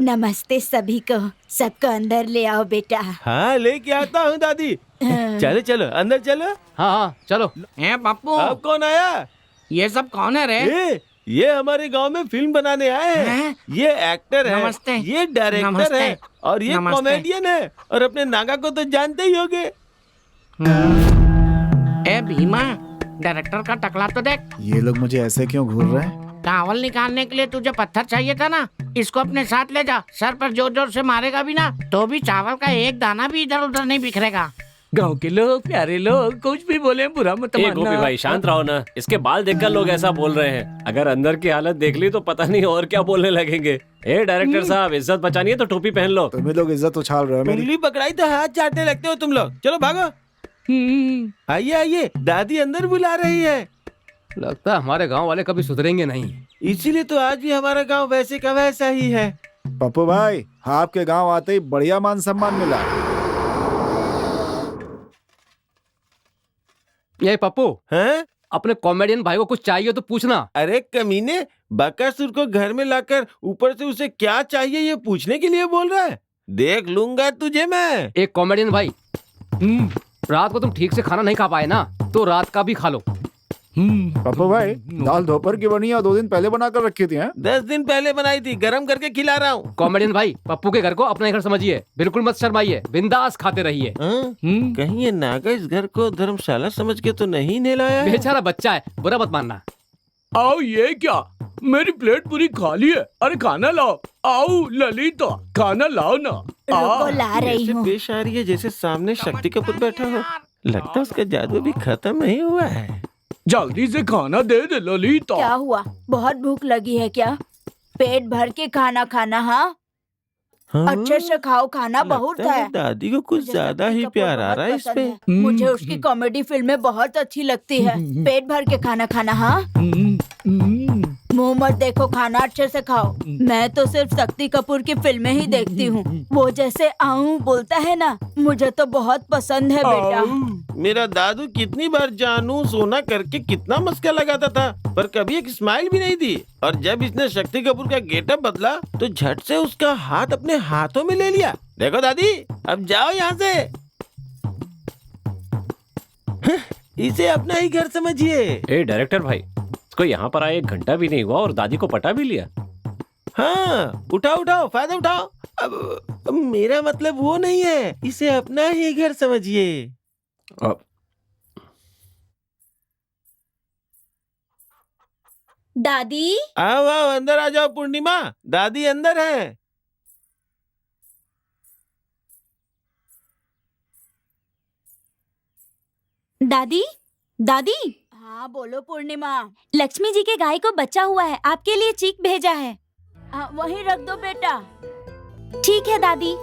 I: नमस्ते सभी को, सबको अंदर ले आओ बेटा।
B: हाँ लेके आता हूँ दादी। चलो चलो अंदर चलो।
C: हाँ हाँ चलो।
F: ए पप्पू,
B: अब कौन आया?
F: ये सब कौन है रे?
B: ये हमारे गांव में फिल्म बनाने आए हैं।
F: हैं?
B: ये एक्टर है,
F: नमस्ते।
B: ये डायरेक्टर
F: नमस्ते।
B: है और ये
F: नमस्ते।
B: कॉमेडियन है। और अपने नागा को तो जानते ही होगे।
F: ए भीमा, डायरेक्टर का टकला तो देख।
H: ये लोग मुझे ऐसे क्यों घूर रहे हैं?
F: चावल निकालने के लिए तुझे पत्थर चाहिए था ना, इसको अपने साथ ले जा। सर पर जोर जोर से मारेगा भी ना तो भी चावल का एक दाना भी इधर उधर नहीं बिखरेगा। गांव के लोग, प्यारे लोग, कुछ भी बोले बुरा मत
E: ए
F: मानना।
E: गोपी भाई शांत रहो ना, इसके बाल देखकर लोग ऐसा बोल रहे हैं। अगर अंदर की हालत देख ली तो पता नहीं और क्या बोलने लगेंगे। ए डायरेक्टर साहब, इज्जत बचानी है तो टोपी पहन लो।
H: तुम्हें लोग इज्जत उछाल रहे हो मेरी।
B: उंगली पकड़ाई तो हाथ चाटने लगते हो तुम लोग। चलो भागो। आइए आइए, दादी अंदर बुला रही है।
C: लगता है हमारे गांव वाले कभी सुधरेंगे नहीं।
B: इसीलिए तो आज भी हमारा गांव वैसे का वैसा ही है।
H: पप्पू भाई, आपके गांव आते ही बढ़िया मान सम्मान मिला।
C: ये पप्पू,
B: हैं?
C: अपने कॉमेडियन भाई को कुछ चाहिए तो पूछना।
B: अरे कमीने, बकासुर को घर में लाकर ऊपर से उसे क्या चाहिए ये पूछने के लिए बोल रहा है? देख लूंगा तुझे मैं।
C: एक कॉमेडियन भाई, रात को तुम ठीक से खाना नहीं खा पाए ना, तो रात का भी खा लो।
H: पप्पू भाई, दाल दोपहर की बनी है, 2 दिन पहले बना कर रखी थी। हैं?
B: 10 दिन पहले बनाई थी, गरम करके खिला रहा हूँ।
C: कॉमेडियन भाई, पप्पू के घर को अपना घर समझिए, बिल्कुल मत शर्माइए, बिंदास खाते रहिए।
B: कहीं ये नागा इस घर को धर्मशाला समझ के तो नहीं नहलाया है?
C: बेचारा बच्चा है, बुरा मत मानना।
F: आओ, ये क्या? मेरी प्लेट पूरी खाली है। अरे खाना लाओ। आओ ललिता, खाना लाओ ना।
I: रुको, ला रही
B: ऐसे
I: हूँ।
B: पेश आ रही है जैसे सामने शक्ति कपूर बैठा हो। लगता है उसका जादू भी खत्म नहीं हुआ है।
F: जल्दी से खाना दे दे ललिता।
I: क्या हुआ? बहुत भूख लगी है क्या? पेट भर के खाना खाना। हाँ, अच्छे से खाओ, खाना बहुत
B: लगता
I: है।
B: दादी को कुछ
I: मुझे
B: ज्यादा
I: शक्ति
B: ही
I: कपूर
B: प्यार आ
I: बहुत
B: रहा है इस
I: पसंद
B: पे।
I: है। मुझे उसकी कॉमेडी फिल्में बहुत अच्छी लगती है। पेट भर के खाना खाना। हाँ, मुंह मत देखो, खाना अच्छे से खाओ। मैं तो सिर्फ शक्ति कपूर की फिल्में ही देखती हूँ। वो जैसे आऊं बोलता है ना, मुझे तो बहुत पसंद है बेटा।
B: मेरा दादू कितनी बार जानू सोना करके कितना मस्का लगाता था, पर कभी एक स्माइल भी नहीं दी। और जब इसने शक्ति कपूर का गेटअप बदला तो झट से उसका हाथ अपने हाथों में ले लिया। देखो दादी, अब जाओ यहाँ से। इसे अपना ही घर समझिए।
E: ए डायरेक्टर भाई, इसको यहाँ पर आए 1 घंटा भी नहीं हुआ और दादी को पटा भी लिया।
B: हाँ, उठाओ उठाओ, फायदा उठाओ। अब मेरा मतलब वो नहीं है, इसे अपना ही घर समझिए।
I: दादी,
B: आओ आओ, अंदर आ जाओ पूर्णिमा, दादी अंदर है।
I: दादी, दादी। हाँ हाँ बोलो पूर्णिमा।
J: लक्ष्मी जी के गाय को बच्चा हुआ है, आपके लिए चीक भेजा है।
I: हाँ, वहीं रख दो बेटा।
J: ठीक है दादी।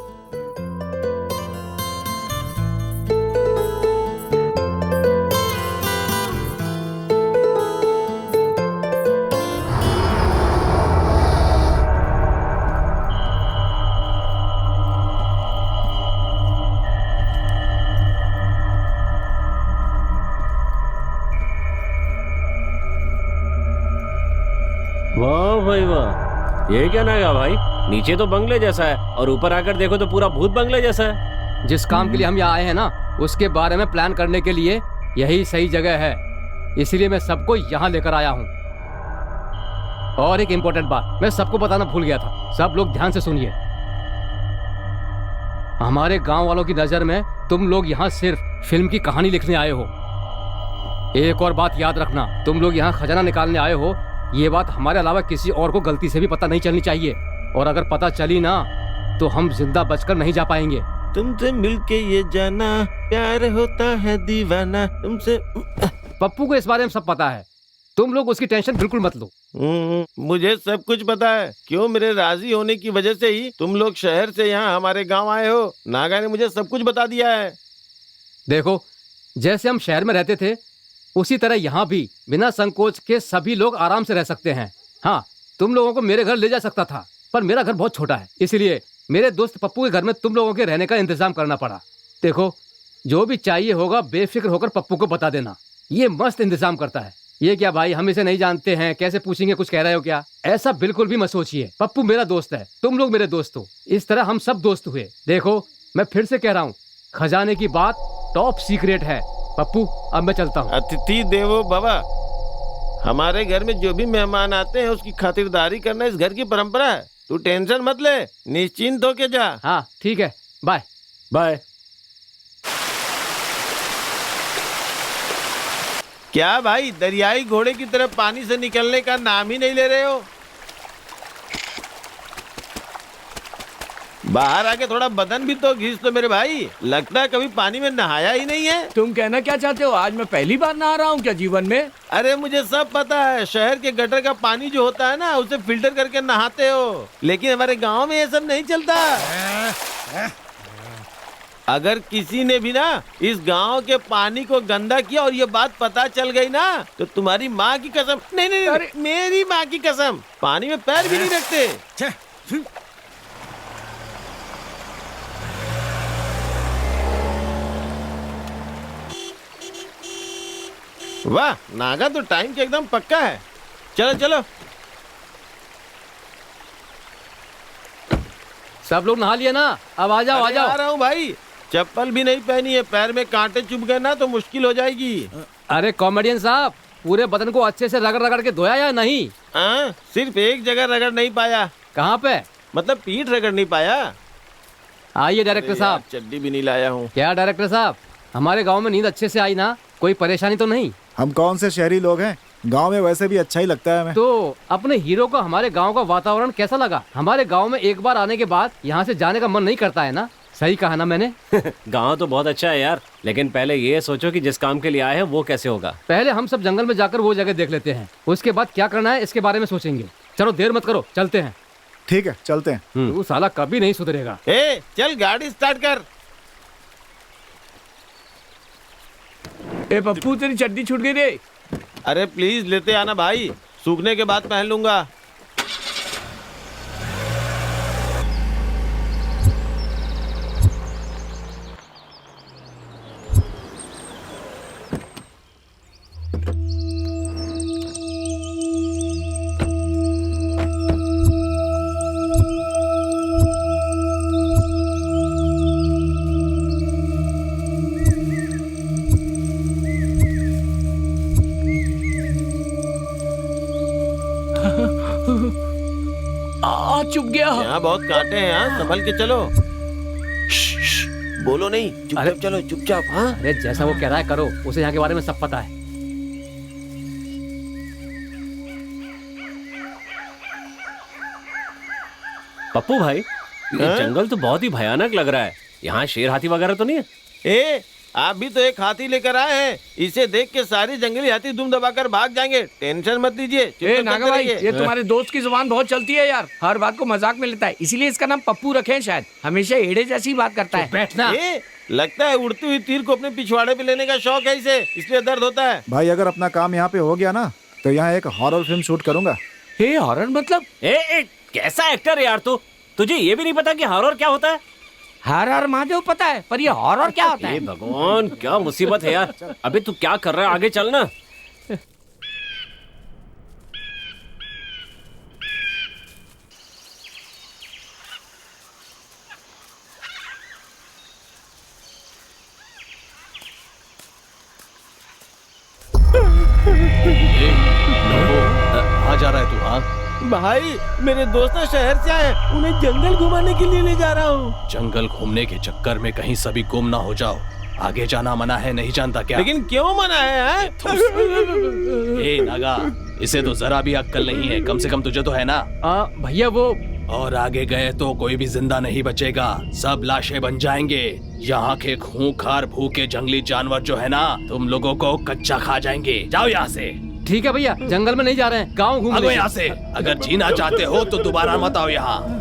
E: वाह भाई वाह, ये क्या नागा भाई, नीचे तो बंगले जैसा है और ऊपर आकर देखो तो पूरा भूत बंगले जैसा है।
C: जिस काम के लिए हम यहाँ आए हैं ना, उसके बारे में प्लान करने के लिए यही सही जगह है, इसलिए मैं सबको यहाँ लेकर आया हूँ। और एक इम्पोर्टेंट बात मैं सबको बताना भूल गया था, सब लोग ध्यान से सुनिए। हमारे गांव वालों की नजर में तुम लोग यहाँ सिर्फ फिल्म की कहानी लिखने आए हो। एक और बात याद रखना, तुम लोग यहाँ खजाना निकालने आए हो, ये बात हमारे अलावा किसी और को गलती से भी पता नहीं चलनी चाहिए, और अगर पता चली ना तो हम जिंदा बचकर नहीं जा पाएंगे।
B: तुमसे मिलके ये जाना प्यार होता है दीवाना तुमसे।
C: पप्पू को इस बारे में सब पता है, तुम लोग उसकी टेंशन बिल्कुल मत लो।
B: मुझे सब कुछ पता है। क्यों, मेरे राजी होने की वजह से ही तुम लोग शहर से यहाँ हमारे गांव आए हो। नागा ने मुझे सब कुछ बता दिया है।
C: देखो, जैसे हम शहर में रहते थे उसी तरह यहाँ भी बिना संकोच के सभी लोग आराम से रह सकते हैं। हाँ, तुम लोगों को मेरे घर ले जा सकता था, पर मेरा घर बहुत छोटा है, इसलिए मेरे दोस्त पप्पू के घर में तुम लोगों के रहने का इंतजाम करना पड़ा। देखो, जो भी चाहिए होगा बेफिक्र होकर पप्पू को बता देना, ये मस्त इंतजाम करता है। ये क्या भाई, हम इसे नहीं जानते हैं, कैसे पूछेंगे, कुछ कह रहे हो क्या? ऐसा बिल्कुल भी मत सोचिए, पप्पू मेरा दोस्त है, तुम लोग मेरे दोस्त हो, इस तरह हम सब दोस्त हुए। देखो, मैं फिर से कह रहा हूँ, खजाने की बात टॉप सीक्रेट है। पप्पू, अब मैं चलता हूँ।
B: अतिथि देवो भव। हमारे घर में जो भी मेहमान आते हैं उसकी खातिरदारी करना इस घर की परंपरा है। तू टेंशन मत ले, निश्चिंत होके जा।
C: हाँ ठीक है, बाय
E: बाय।
B: क्या भाई, दरियाई घोड़े की तरह पानी से निकलने का नाम ही नहीं ले रहे हो? बाहर आके थोड़ा बदन भी तो घिस तो मेरे भाई, लगता है कभी पानी में नहाया ही नहीं है।
F: तुम कहना क्या चाहते हो, आज मैं पहली बार नहा रहा हूँ क्या जीवन में?
B: अरे मुझे सब पता है, शहर के गटर का पानी जो होता है ना उसे फिल्टर करके नहाते हो, लेकिन हमारे गांव में ये सब नहीं चलता। अगर किसी ने भी ना इस गांव के पानी को गंदा किया और ये बात पता चल गई ना तो तुम्हारी माँ की कसम, नहीं नहीं, नहीं मेरी माँ की कसम, पानी में पैर भी नहीं रखते। वाह, नागा तो टाइम के एकदम पक्का है। चलो चलो।
C: सब लोग नहा लिए ना, अब आ जाओ, आ जाओ।
B: आ रहा हूँ भाई, चप्पल भी नहीं पहनी है, पैर में कांटे चुभ गए ना तो मुश्किल हो जाएगी।
C: अरे कॉमेडियन साहब, पूरे बदन को अच्छे से रगड़ रगड़ के धोया या नहीं?
B: सिर्फ एक जगह रगड़ नहीं पाया।
C: कहाँ पे?
B: मतलब पीठ रगड़ नहीं पाया।
C: आइए डायरेक्टर साहब।
B: चड्डी भी नहीं लाया हूँ।
C: क्या डायरेक्टर साहब, हमारे गांव में नींद अच्छे से आई ना? कोई परेशानी तो नहीं?
H: हम कौन से शहरी लोग हैं, गांव में वैसे भी अच्छा ही लगता है हमें।
C: तो अपने हीरो को हमारे गांव का वातावरण कैसा लगा? हमारे गांव में एक बार आने के बाद यहाँ से जाने का मन नहीं करता है ना? सही कहा ना मैंने?
E: गांव तो बहुत अच्छा है यार, लेकिन पहले ये सोचो कि जिस काम के लिए आए हैं वो कैसे होगा।
C: पहले हम सब जंगल में जाकर वो जगह देख लेते हैं, उसके बाद क्या करना है इसके बारे में सोचेंगे। चलो देर मत करो, चलते हैं।
H: ठीक है, चलते हैं।
C: तू साला कभी नहीं सुधरेगा।
B: चल गाड़ी स्टार्ट कर।
F: ए पप्पू, तेरी चड्डी छूट गई रे।
B: अरे प्लीज लेते आना भाई, सूखने के बाद पहन लूंगा।
F: चुप गया।
B: यहाँ बहुत कांटे हैं, यहाँ संभल के चलो। बोलो नहीं, चुपचाप चलो, चुपचाप। हाँ,
C: अरे जैसा वो कह रहा है करो, उसे यहाँ के बारे में सब पता है।
E: पप्पू भाई, ये जंगल तो बहुत ही भयानक लग रहा है। यहाँ शेर हाथी वगैरह तो नहीं है?
B: आप भी तो एक हाथी लेकर आए हैं, इसे देख के सारे जंगली हाथी दुम दबाकर भाग जाएंगे। टेंशन मत लीजिए।
F: ए
B: चिंता
F: नागा
B: करते
F: भाई,
B: रहिए।
F: ये तुम्हारे दोस्त की जुबान बहुत चलती है यार, हर बात को मजाक में लेता है, इसीलिए इसका नाम पप्पू रखे हैं शायद। हमेशा एड़े जैसी बात करता है।
C: बैठना।
B: लगता है उड़ती हुई तीर को अपने पिछवाड़े पे लेने का शौक है इसे, इसलिए दर्द होता है।
H: भाई अगर अपना काम यहाँ पे हो गया ना तो यहाँ एक हॉरर फिल्म शूट करूंगा।
F: हे हॉरर मतलब?
E: ए कैसा एक्टर है यार तू, तुझे ये भी नहीं पता कि हॉरर क्या होता है?
F: हर हर महादेव पता है, पर ये हॉरर क्या होता
E: हे
F: है?
E: भगवान, क्या मुसीबत है यार। अबे तू क्या कर रहा है, आगे चल ना।
A: कहाँ जा रहा है तू? हाँ,
B: भाई मेरे दोस्त शहर से आए, उन्हें जंगल घुमाने के लिए ले जा रहा हूँ।
A: जंगल घूमने के चक्कर में कहीं सभी गुम ना हो जाओ। आगे जाना मना है, नहीं जानता क्या?
B: लेकिन क्यों मना है?
A: ए नागा, इसे तो जरा भी अक्ल नहीं है, कम से कम तुझे तो है ना।
C: भैया वो
A: और आगे गए तो कोई भी जिंदा नहीं बचेगा, सब लाशें बन जाएंगे। यहाँ के खूंखार भूखे जंगली जानवर जो है ना, तुम लोगों को कच्चा खा जाएंगे। जाओ यहाँ से।
C: ठीक है भैया, जंगल में नहीं जा रहे हैं, गाँव घूम
A: भागो यहाँ से। अगर जीना चाहते हो तो दोबारा मत आओ यहाँ।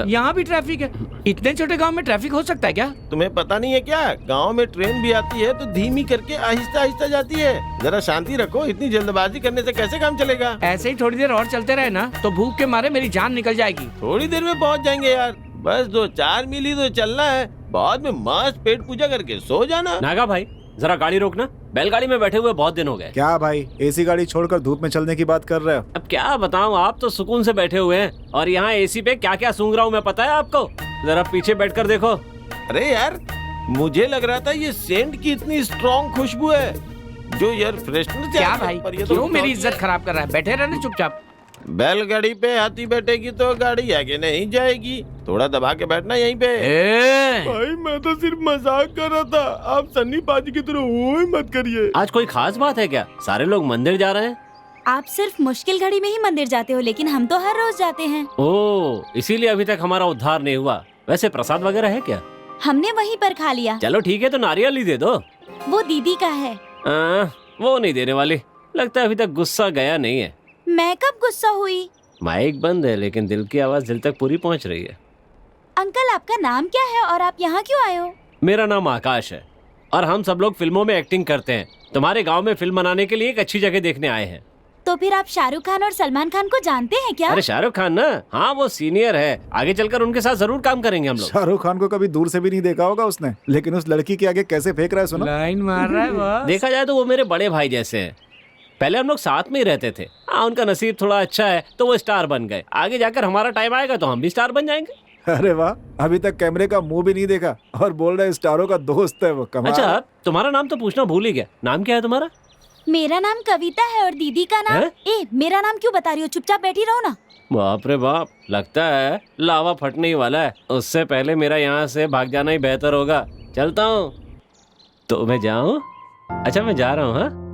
F: यहाँ भी ट्रैफिक है? इतने छोटे गांव में ट्रैफिक हो सकता है क्या?
B: तुम्हें पता नहीं है क्या? गांव में ट्रेन भी आती है तो धीमी करके आहिस्ता आहिस्ता जाती है। जरा शांति रखो, इतनी जल्दबाजी करने से कैसे काम चलेगा?
F: ऐसे ही थोड़ी देर और चलते रहे ना तो भूख के मारे मेरी जान निकल जाएगी।
B: थोड़ी देर में पहुंच जाएंगे यार, बस 2-4 मील ही तो चलना है। बाद में मस्त पेट पूजा करके सो जाना।
E: नागा भाई, जरा गाड़ी रोकना, बैलगाड़ी में बैठे हुए बहुत दिन हो गए।
H: क्या भाई, एसी गाड़ी छोड़कर धूप में चलने की बात कर रहे हो?
E: अब क्या बताऊं, आप तो सुकून से बैठे हुए हैं और यहाँ एसी पे क्या क्या सूंघ रहा हूँ मैं, पता है आपको? जरा पीछे बैठकर देखो।
B: अरे यार, मुझे लग रहा था ये सेंट की इतनी स्ट्रॉन्ग खुशबू है जो एयर फ्रेशनर से
F: क्या
B: आती है,
F: भाई,
B: पर ये तो
F: क्यों मेरी इज्जत खराब कर रहा है? बैठे रहने चुपचाप।
B: बैलगाड़ी पे हाथी बैठेगी तो गाड़ी आगे नहीं जाएगी। थोड़ा दबा के बैठना यहीं पे। भाई मैं तो सिर्फ मजाक कर रहा था, आप सन्नी पाजी की तरह वो ही मत करिए।
E: आज कोई खास बात है क्या? सारे लोग मंदिर जा रहे हैं।
J: आप सिर्फ मुश्किल घड़ी में ही मंदिर जाते हो, लेकिन हम तो हर रोज जाते हैं।
E: ओह, इसीलिए अभी तक हमारा उद्धार नहीं हुआ। वैसे प्रसाद वगैरह है क्या?
J: हमने वहीं पर खा लिया।
E: चलो ठीक है, तो नारियल ही दे दो।
J: वो दीदी का है।
E: वो नहीं देने वाली, लगता है अभी तक गुस्सा गया नहीं है।
J: मैं कब गुस्सा हुई?
E: माइक बंद है लेकिन दिल की आवाज दिल तक पूरी पहुंच रही है।
J: अंकल, आपका नाम क्या है और आप यहाँ क्यों आए हो?
E: मेरा नाम आकाश है और हम सब लोग फिल्मों में एक्टिंग करते हैं। तुम्हारे गांव में फिल्म बनाने के लिए एक अच्छी जगह देखने आए हैं।
J: तो फिर आप शाहरुख खान और सलमान खान को जानते हैं क्या?
E: अरे शाहरुख खान ना, हाँ वो सीनियर है, आगे चलकर उनके साथ जरूर काम करेंगे हम लोग।
H: शाहरुख खान को कभी दूर से भी नहीं देखा होगा उसने, लेकिन उस लड़की के आगे कैसे फेंक रहा है सुनो।
F: लाइन मार रहा है बस।
E: देखा जाए तो वो मेरे बड़े भाई जैसे हैं। पहले हम लोग साथ में ही रहते थे। हाँ, उनका नसीब थोड़ा अच्छा है तो वो स्टार बन गए। आगे जाकर हमारा टाइम आएगा तो हम भी स्टार बन जाएंगे।
H: अरे वाह, अभी तक कैमरे का मुंह भी नहीं देखा और बोल रहा है स्टारों का दोस्त है वो। कमाल।
E: अच्छा, तुम्हारा नाम तो पूछना भूल ही गया। नाम क्या है तुम्हारा?
J: मेरा नाम कविता है और दीदी का नाम
E: है?
J: मेरा नाम क्यों बता रही हो? चुपचाप बैठी रहो ना।
E: बाप रे बाप, लगता है लावा फटने ही वाला है। उससे पहले मेरा यहाँ से भाग जाना ही बेहतर होगा। चलता हूँ। तो मैं जाऊँ? अच्छा मैं जा रहा हूँ।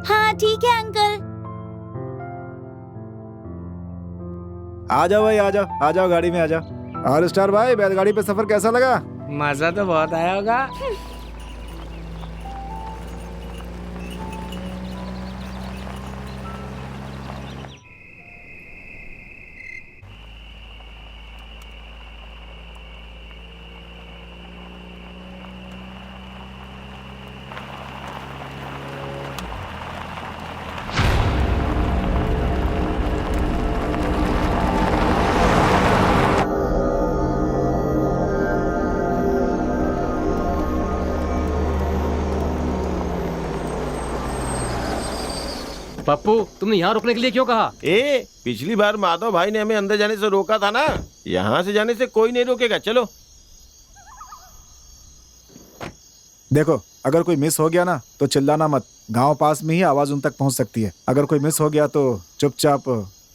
J: हाँ ठीक है अंकल।
H: आ जाओ भाई, आ जाओ गाड़ी में आ जाओ। और स्टार भाई, बैलगाड़ी पे सफर कैसा लगा?
F: मजा तो बहुत आया होगा।
C: पप्पू तुमने यहाँ रुकने के लिए क्यों कहा?
B: पिछली बार माधव भाई ने हमें अंदर जाने से रोका था ना, यहाँ से जाने से कोई नहीं रोकेगा। चलो।
H: देखो, अगर कोई मिस हो गया ना तो चिल्लाना मत, गांव पास में ही आवाज उन तक पहुंच सकती है। अगर कोई मिस हो गया तो चुपचाप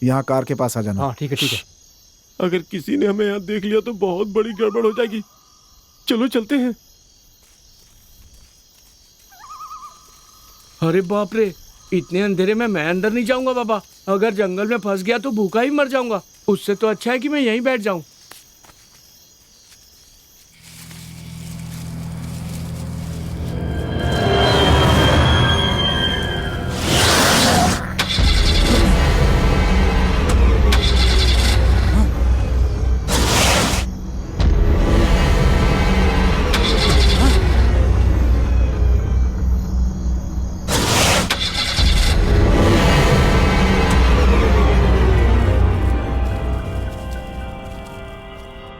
H: यहाँ कार के पास आ जाना।
C: हाँ ठीक है ठीक है।
B: अगर किसी ने हमें यहाँ देख लिया तो बहुत बड़ी गड़बड़ हो जाएगी। चलो चलते हैं।
F: अरे बाप रे, इतने अंधेरे में मैं अंदर नहीं जाऊंगा बाबा। अगर जंगल में फंस गया तो भूखा ही मर जाऊंगा। उससे तो अच्छा है कि मैं यहीं बैठ जाऊं।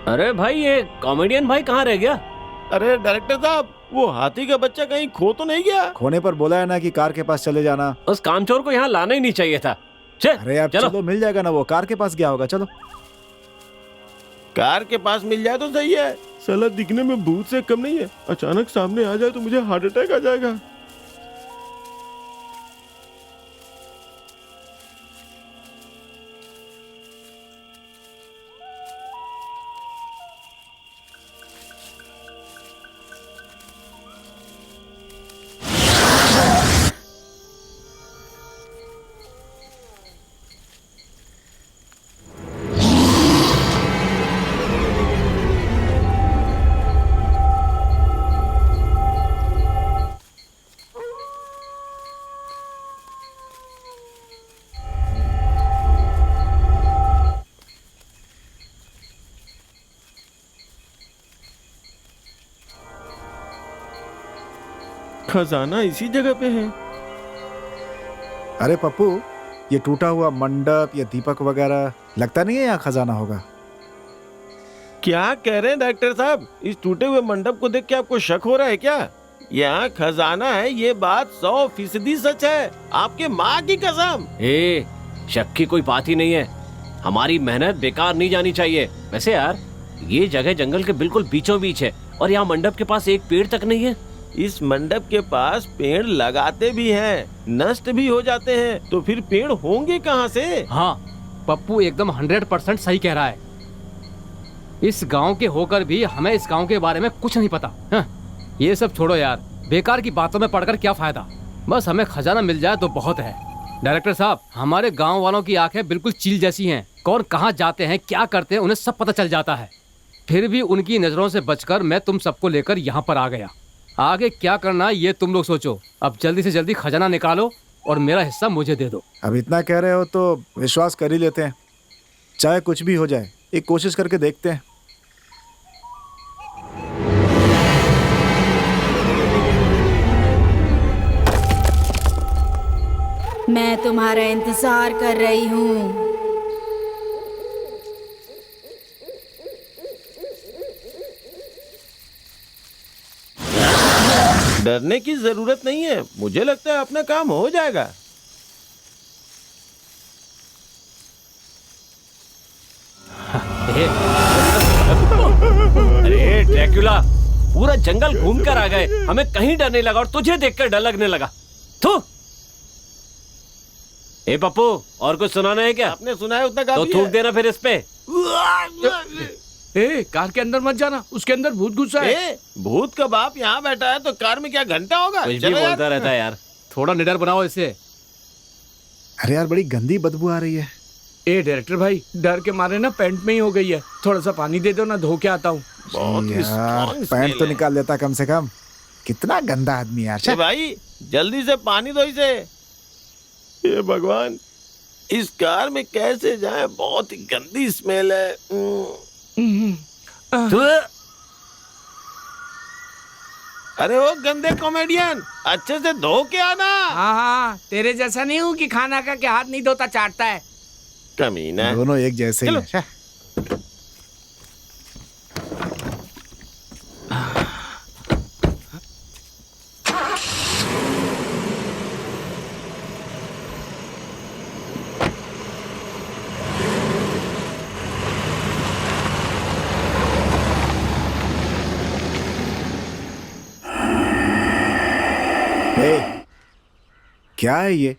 E: अरे भाई, ये कॉमेडियन भाई कहाँ रह गया?
B: अरे डायरेक्टर साहब, वो हाथी का बच्चा कहीं खो तो नहीं गया?
H: खोने पर बोला है ना कि कार के पास चले जाना।
E: उस कामचोर को यहाँ लाना ही नहीं चाहिए था।
H: अरे अब चलो, मिल जाएगा ना, वो कार के पास गया होगा। चलो।
B: कार के पास मिल जाए तो सही है। साला दिखने में भूत से कम नहीं है। अचानक सामने आ जाए तो मुझे हार्ट अटैक आ जाएगा। खजाना इसी जगह पे है।
H: अरे पप्पू, ये टूटा हुआ मंडप या दीपक वगैरह, लगता नहीं है यहाँ खजाना होगा।
B: क्या कह रहे हैं डॉक्टर साहब? इस टूटे हुए मंडप को देख के आपको शक हो रहा है क्या? यहाँ खजाना है, ये बात 100% सच है। आपके माँ की कसम।
E: शक की कोई बात ही नहीं है। हमारी मेहनत बेकार नहीं जानी चाहिए। वैसे यार, ये जगह जंगल के बिल्कुल बीचों बीच है और यहाँ मंडप के पास एक पेड़ तक नहीं है।
B: इस मंडप के पास पेड़ लगाते भी हैं, नष्ट भी हो जाते हैं, तो फिर पेड़ होंगे कहाँ से?
C: हाँ, पप्पू एकदम 100% सही कह रहा है। इस गांव के होकर भी हमें इस गांव के बारे में कुछ नहीं पता। हाँ, ये सब छोड़ो यार, बेकार की बातों में पढ़कर क्या फायदा। बस हमें खजाना मिल जाए तो बहुत है। डायरेक्टर साहब, हमारे गांव वालों की आंखें बिल्कुल चील जैसी हैं। कौन कहाँ जाते हैं, क्या करते हैं, उन्हें सब पता चल जाता है। फिर भी उनकी नजरों से बचकर मैं तुम सबको लेकर यहाँ पर आ गया। आगे क्या करना ये तुम लोग सोचो। अब जल्दी से जल्दी खजाना निकालो और मेरा हिस्सा मुझे दे दो।
H: अब इतना कह रहे हो तो विश्वास कर ही लेते हैं। चाहे कुछ भी हो जाए, एक कोशिश करके देखते हैं।
I: मैं तुम्हारा इंतजार कर रही हूँ।
B: डरने की जरूरत नहीं है, मुझे लगता है अपना काम हो जाएगा।
E: अरे ड्रैकुला, पूरा जंगल घूम कर आ गए, हमें कहीं डर नहीं लगा और तुझे देखकर डर लगने लगा। थू। ए पप्पू, और कुछ सुनाना है क्या?
B: आपने सुना है उतना
E: तो
B: काफी
E: थूक
B: है।
E: देना फिर इस पे।
F: कार के अंदर मत जाना, उसके अंदर भूत घुसा है।
B: भूत का बाप यहाँ बैठा है तो कार में क्या घंटा होगा?
E: कुछ भी
B: चलो यार।
E: बोलता रहता है यार।
C: थोड़ा निडर बनाओ इसे।
H: अरे यार, बड़ी गंदी बदबू आ रही है।
F: डायरेक्टर भाई, डर के मारे ना पैंट में ही हो गई है। थोड़ा सा पानी दे दो ना, धो के आता हूँ।
B: बहुत
H: यार,
B: strong
H: पैंट
B: smell
H: तो
B: है।
H: निकाल लेता कम से कम। कितना गंदा आदमी यार।
B: ए भाई, जल्दी से पानी दो इसे। ये भगवान, इस कार में कैसे जाए? बहुत ही गंदी स्मेल है। अरे वो गंदे कॉमेडियन, अच्छे से धो के आना।
F: हाँ, तेरे जैसा नहीं हूँ कि खाना का के हाथ नहीं धोता चाटता है।
B: कमीना।
H: दोनों एक जैसे ही
B: चलो।
H: हैं। क्या है ये,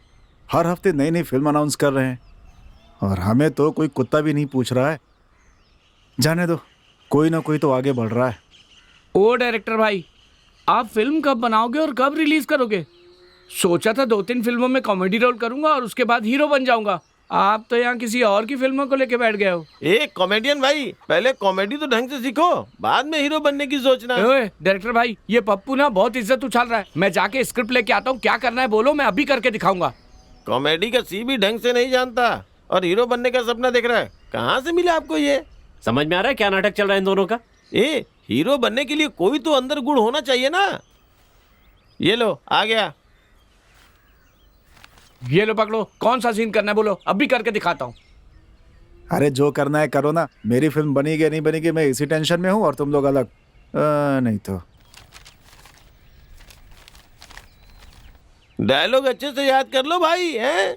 H: हर हफ्ते नई नई फिल्म अनाउंस कर रहे हैं और हमें तो कोई कुत्ता भी नहीं पूछ रहा है। जाने दो, कोई ना कोई तो आगे बढ़ रहा है।
F: ओ डायरेक्टर भाई, आप फिल्म कब बनाओगे और कब रिलीज करोगे? सोचा था 2-3 फिल्मों में कॉमेडी रोल करूंगा और उसके बाद हीरो बन जाऊंगा। आप तो यहाँ किसी और की फिल्मों को लेके बैठ गए हो।
B: ए कॉमेडियन भाई, पहले कॉमेडी तो ढंग से सीखो, बाद में हीरो बनने की सोचना।
F: ओए डायरेक्टर भाई, ये पप्पू ना बहुत इज्जत उछाल रहा है। मैं जाके स्क्रिप्ट लेके आता हूँ, क्या करना है बोलो, मैं अभी करके दिखाऊंगा।
B: कॉमेडी का सी भी ढंग से नहीं जानता और हीरो बनने का सपना देख रहा है। कहाँ से मिला आपको ये?
E: समझ में आ रहा है क्या नाटक चल रहा है इन दोनों का?
B: ए हीरो बनने के लिए कोई तो अंदर गुण होना चाहिए ना। ये लो आ गया।
F: ये लो पकड़ो, कौन सा सीन करना है बोलो, अभी करके दिखाता हूँ।
H: अरे जो करना है करो ना, मेरी फिल्म बनेगी नहीं बनेगी मैं इसी टेंशन में हूँ और तुम लोग अलग। नहीं तो
B: डायलॉग अच्छे से याद कर लो भाई हैं?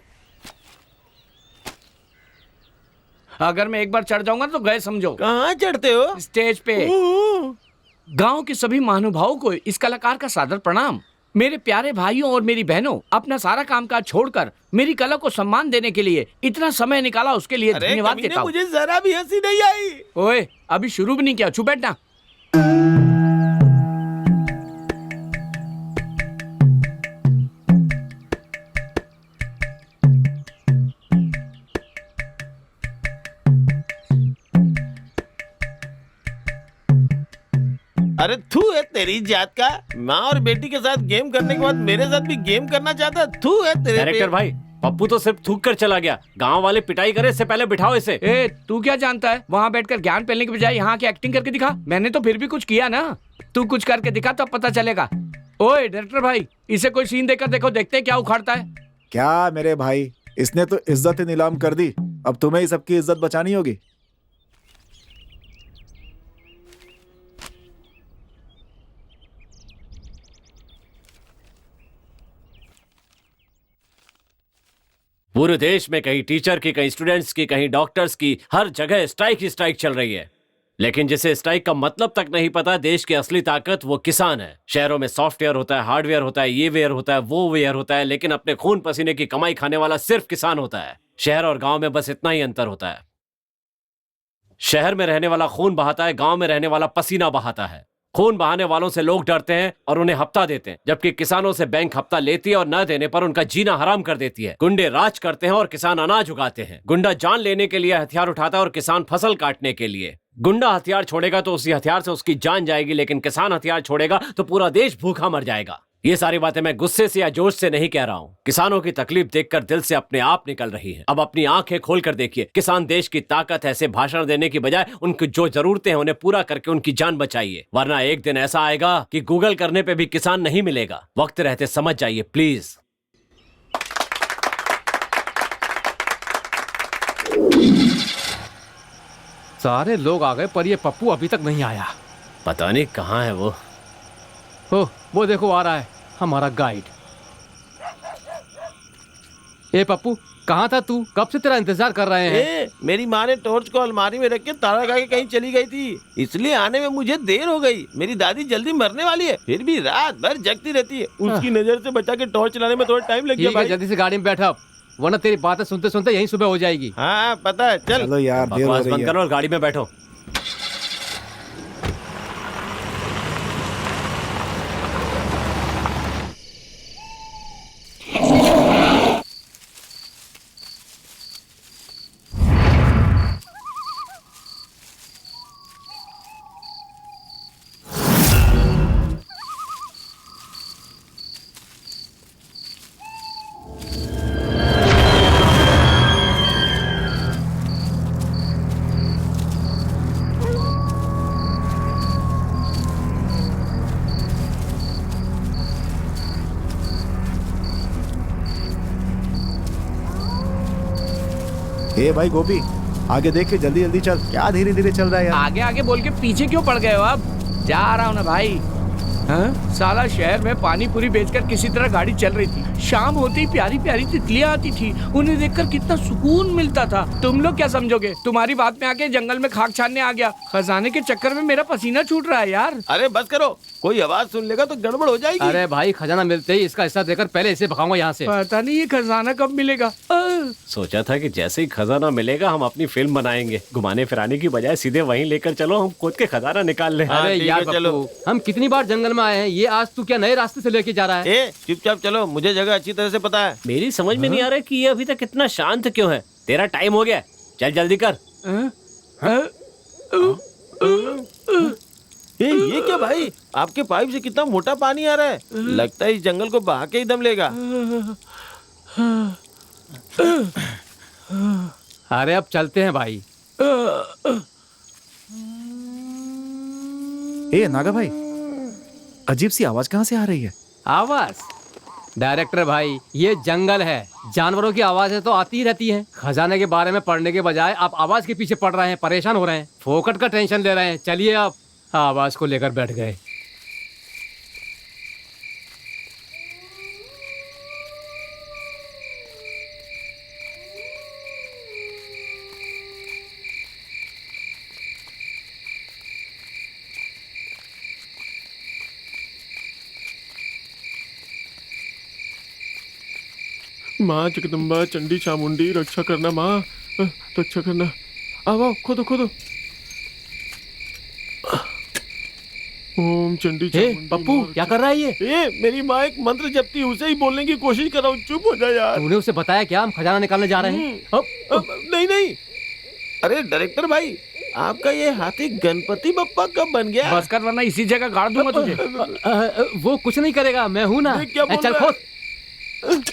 F: अगर मैं एक बार चढ़ जाऊंगा तो गए समझो।
B: कहाँ चढ़ते हो?
F: स्टेज पे। गांव के सभी महानुभावों को इस कलाकार का सादर प्रणाम। मेरे प्यारे भाइयों और मेरी बहनों, अपना सारा कामकाज छोड़कर मेरी कला को सम्मान देने के लिए इतना समय निकाला, उसके लिए धन्यवाद देता हूँ।
B: मुझे जरा भी हंसी नहीं आई।
F: ओए अभी शुरू भी नहीं किया, चुप बैठना।
B: अरे थू है तेरी जात का, माँ और बेटी के साथ गेम करने के बाद मेरे साथ भी गेम करना चाहता। थू है तेरे
E: डायरेक्टर भाई, पप्पू तो सिर्फ थूक कर चला गया। गांव वाले पिटाई करे, इससे पहले बिठाओ इसे।
F: ए तू क्या जानता है, वहाँ बैठकर ज्ञान फैलने के बजाय यहाँ की एक्टिंग करके दिखा। मैंने तो फिर भी कुछ किया ना, तू कुछ करके दिखा तो पता चलेगा। ओए डायरेक्टर भाई, इसे कोई सीन देकर देखो, देखते क्या उखाड़ता है।
H: क्या मेरे भाई, इसने तो इज्जत ही नीलाम कर दी, अब तुम्हें ही सबकी इज्जत बचानी होगी।
E: पूरे देश में कहीं टीचर की, कहीं स्टूडेंट्स की, कहीं डॉक्टर्स की, हर जगह स्ट्राइक ही स्ट्राइक चल रही है। लेकिन जिसे स्ट्राइक का मतलब तक नहीं पता, देश की असली ताकत वो किसान है। शहरों में सॉफ्टवेयर होता है, हार्डवेयर होता है, ये वेयर होता है, वो वेयर होता है, लेकिन अपने खून पसीने की कमाई खाने वाला सिर्फ किसान होता है। शहर और गांव में बस इतना ही अंतर होता है। शहर में रहने वाला खून बहाता है, गांव में रहने वाला पसीना बहाता है। खून बहाने वालों से लोग डरते हैं और उन्हें हफ्ता देते हैं, जबकि किसानों से बैंक हफ्ता लेती है और न देने पर उनका जीना हराम कर देती है। गुंडे राज करते हैं और किसान अनाज उगाते हैं। गुंडा जान लेने के लिए हथियार उठाता है और किसान फसल काटने के लिए। गुंडा हथियार छोड़ेगा तो उसी हथियार से उसकी जान जाएगी, लेकिन किसान हथियार छोड़ेगा तो पूरा देश भूखा मर जाएगा। ये सारी बातें मैं गुस्से से या जोश से नहीं कह रहा हूँ। किसानों की तकलीफ देखकर दिल से अपने आप निकल रही है। अब अपनी आंखें खोल कर देखिए, किसान देश की ताकत है। ऐसे भाषण देने की बजाय उनकी जो जरूरतें हैं उन्हें पूरा करके उनकी जान बचाइए, वरना एक दिन ऐसा आएगा कि गूगल करने पे भी किसान नहीं मिलेगा। वक्त रहते समझ जाइए प्लीज।
C: सारे लोग आ गए पर ये पप्पू अभी तक नहीं आया।
E: पता नहीं कहाँ है वो।
C: ओह वो देखो आ रहा है हमारा गाइड। ए पप्पू, कहाँ था तू? कब से तेरा इंतजार कर रहे हैं।
B: मेरी माँ ने टॉर्च को अलमारी में रख के ताला लगा के कहीं चली गई थी, इसलिए आने में मुझे देर हो गई। मेरी दादी जल्दी मरने वाली है, फिर भी रात भर जगती रहती है। उसकी नजर से बचा के टॉर्च चलाने में थोड़ा टाइम लग गया
C: ठीक है,
B: भाई।
C: जल्दी से गाड़ी में बैठा, वरना तेरी बातें सुनते सुनते यहीं सुबह हो जाएगी।
B: हाँ पता है, चल।
H: चलो यार, देर हो
E: बकवास
H: रही
E: बंद
H: है।
E: करो और गाड़ी में बैठो।
H: ए भाई गोपी, आगे देख के जल्दी जल्दी चल। क्या धीरे धीरे चल रहा है यार।
F: आगे आगे बोल के पीछे क्यों पड़ गए हो? अब जा रहा हूँ ना भाई। हाँ? साला शहर में पानी पूरी बेचकर किसी तरह गाड़ी चल रही थी। शाम होती ही प्यारी प्यारी तितलियां आती थी, उन्हें देखकर कितना सुकून मिलता था। तुम लोग क्या समझोगे? तुम्हारी बात में आके जंगल में खाक छानने आ गया। खजाने के चक्कर में मेरा पसीना छूट रहा है यार।
B: अरे बस करो, कोई आवाज सुन लेगा तो गड़बड़ हो जाएगी।
C: अरे भाई खजाना मिलते ही इसका हिस्सा देकर पहले इसे भगाऊंगा यहाँ से।
F: पता नहीं ये खजाना कब मिलेगा।
E: सोचा था कि जैसे ही खजाना मिलेगा हम अपनी फिल्म बनाएंगे। घुमाने फिराने की बजाय सीधे वहीं लेकर चलो, हम खुद के खजाना निकाल ले।
C: अरे
B: ठीक है,
C: यार
B: चलो।
C: पप्पू, हम कितनी बार जंगल में आए हैं, ये आज तू क्या नए रास्ते से लेके जा रहा है?
B: ए चुपचाप चलो, मुझे जगह अच्छी तरह से पता है।
E: मेरी समझ में नहीं आ रहा कि ये अभी तक इतना शांत क्यों है। तेरा टाइम हो गया, चल जल्दी कर।
B: ये क्या भाई, आपके पाइप से कितना मोटा पानी आ रहा है। लगता है इस जंगल को बहा के ही दम लेगा।
C: अरे अब चलते हैं भाई।
H: ए नागा भाई, अजीब सी आवाज कहाँ से आ रही है?
C: आवाज? डायरेक्टर भाई, ये जंगल है, जानवरों की आवाजें तो आती ही रहती हैं। खजाने के बारे में पढ़ने के बजाय आप आवाज के पीछे पड़ रहे हैं, परेशान हो रहे हैं, फोकट का टेंशन ले रहे हैं। चलिए आप आवाज को लेकर बैठ गए।
B: माँ जगदम्बा चंडी चामुंडी रक्षा करना, माँ रक्षा करना। आओ खोदो खोदो। ओम चंडी चामुंडी।
C: पप्पू क्या कर रहा है ये?
B: मेरी माँ एक मंत्र जपती, उसे ही बोलने की कोशिश कर रहा हूँ। चुप हो जा यार।
C: तूने उसे बताया क्या हम खजाना निकालने जा रहे हैं?
B: नहीं नहीं, अरे डायरेक्टर भाई, आपका ये हाथी गणपति बप्पा कब बन गया?
F: बस कर वरना इसी जगह गाड़ दूंगा तुझे।
C: वो कुछ नहीं करेगा, मैं हूं ना।
B: क्या बोल
C: चल
B: रहा है?
C: खोद।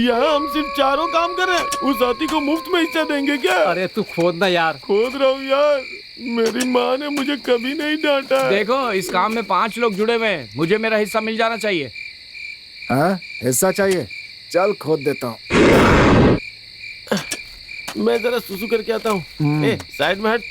B: यहाँ हम सिर्फ चारों काम कर रहे हैं, उस हाथी को मुफ्त में हिस्सा देंगे क्या?
C: अरे तू खोदना यार।
B: खोद रहा हूँ यार, मेरी माँ ने मुझे कभी नहीं डांटा है।
F: देखो इस काम में 5 लोग जुड़े हुए हैं, मुझे मेरा हिस्सा मिल जाना चाहिए।
H: हाँ हिस्सा चाहिए, चल खोद देता हूँ।
B: मैं जरा सुसु करके आता हूँ। साइड में हट।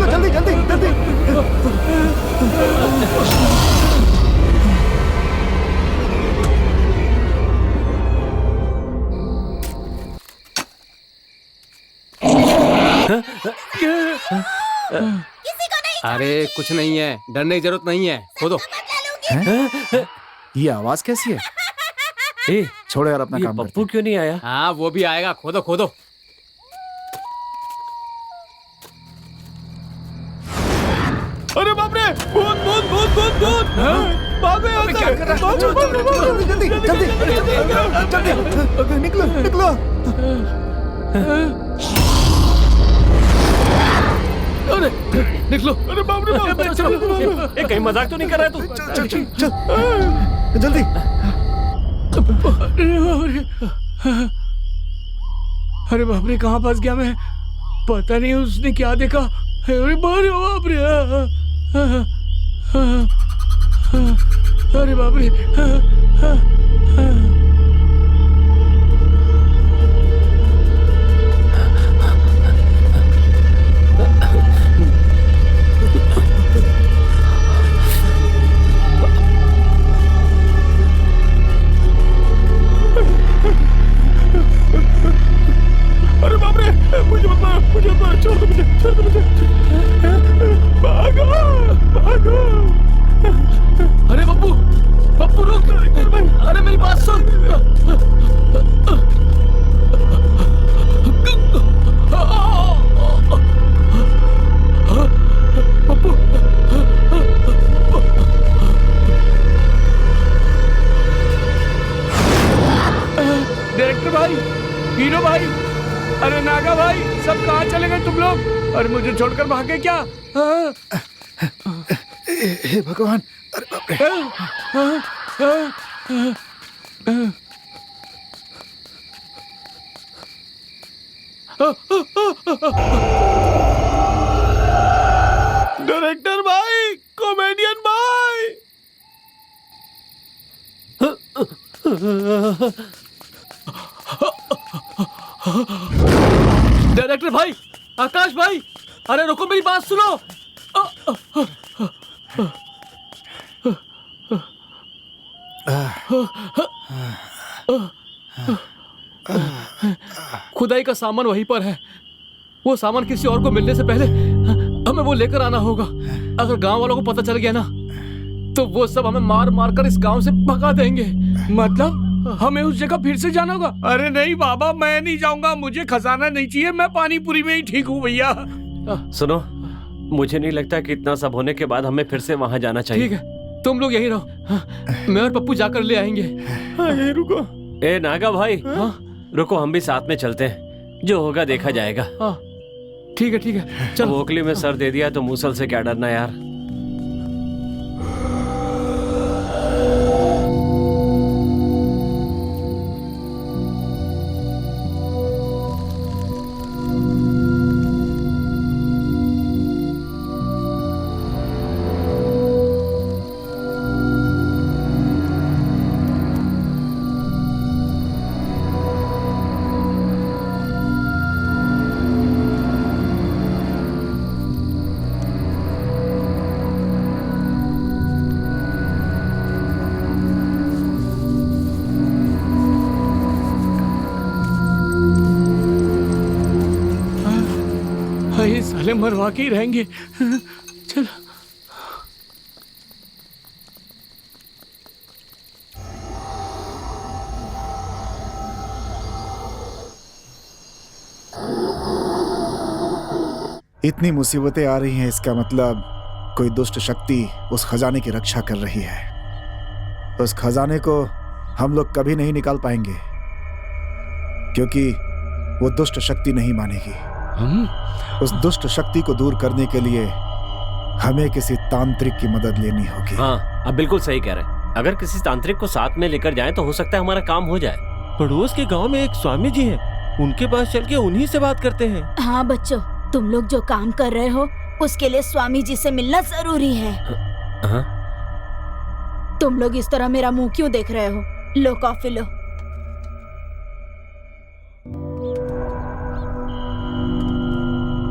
H: जल्दी जल्दी जल्दी।
C: अरे कुछ नहीं है, डरने की जरूरत नहीं है, खोदो।
H: ये आवाज कैसी है?
E: ए,
H: छोड़ो यार अपना
E: ये
H: काम
E: पप्पू क्यों नहीं आया?
C: हाँ वो भी आएगा, खोदो खोदो।
B: अरे बाप रे, भूत भूत भूत भूत भूत। भागो यहाँ से।
H: क्या कर रहा है? जल्दी जल्दी जल्दी निकलो निकलो।
C: अरे निकलो।
B: अरे बाप रे बाप।
E: ए, कहीं मजाक तो नहीं कर रहा है तू?
H: चल चल चल जल्दी।
F: अरे बाप रे, कहाँ फंस गया मैं? पता नहीं उसने क्या देखा। अरे बाप रे, अरे बाप रे।
B: अरे बाप रे, मुझे मत मारो, मुझे मत मारो, छोड़ दो मुझे, छोड़ दो मुझे। भागो भागो।
C: अरे पप्पू, पप्पू रुक। अरे मेरी बात सुन।
F: सब कहाँ चले गए तुम लोग? अरे मुझे छोड़कर भागे क्या? हाँ?
H: हे भगवान, अरे बाप रे।
B: डायरेक्टर भाई, कॉमेडियन भाई।
C: डायरेक्टर भाई, आकाश भाई, अरे रुको, मेरी बात सुनो। खुदाई का सामान वहीं पर है। वो सामान किसी और को मिलने से पहले हमें वो लेकर आना होगा। अगर गांव वालों को पता चल गया ना, तो वो सब हमें मार मार कर इस गांव से भगा देंगे।
F: मतलब हमें उस जगह फिर से जाना होगा? अरे नहीं बाबा, मैं नहीं जाऊंगा। मुझे खजाना नहीं चाहिए, मैं पानीपुरी में ही ठीक हूँ भैया।
E: सुनो, मुझे नहीं लगता कि इतना सब होने के बाद हमें फिर से वहां जाना चाहिए।
C: ठीक है, तुम लोग यहीं रहो, मैं और पप्पू जाकर ले आएंगे।
B: यही रुको।
E: ए नागा भाई,
C: हाँ
E: रुको, हम भी साथ में चलते हैं। जो होगा देखा जाएगा।
C: हाँ, ठीक है ठीक है, चलो।
E: ओखली में सर दे दिया तो मूसल से क्या डरना यार।
F: ये साले मरवा के ही रहेंगे। चलो।
H: इतनी मुसीबतें आ रही हैं, इसका मतलब कोई दुष्ट शक्ति उस खजाने की रक्षा कर रही है। उस खजाने को हम लोग कभी नहीं निकाल पाएंगे, क्योंकि वो दुष्ट शक्ति नहीं मानेगी। उस दुष्ट शक्ति को दूर करने के लिए हमें किसी तांत्रिक की मदद लेनी होगी।
E: हाँ, आप बिल्कुल सही कह रहे हैं। अगर किसी तांत्रिक को साथ में लेकर जाएं तो हो सकता है हमारा काम हो जाए।
B: पड़ोस के गांव में एक स्वामी जी हैं, उनके पास चल के उन्हीं से बात करते हैं।
I: हाँ बच्चों, तुम लोग जो काम कर रहे हो उसके लिए स्वामी जी से मिलना जरूरी है।
E: हाँ?
I: तुम लोग इस तरह मेरा मुंह क्यों देख रहे हो? लो कॉफी लो।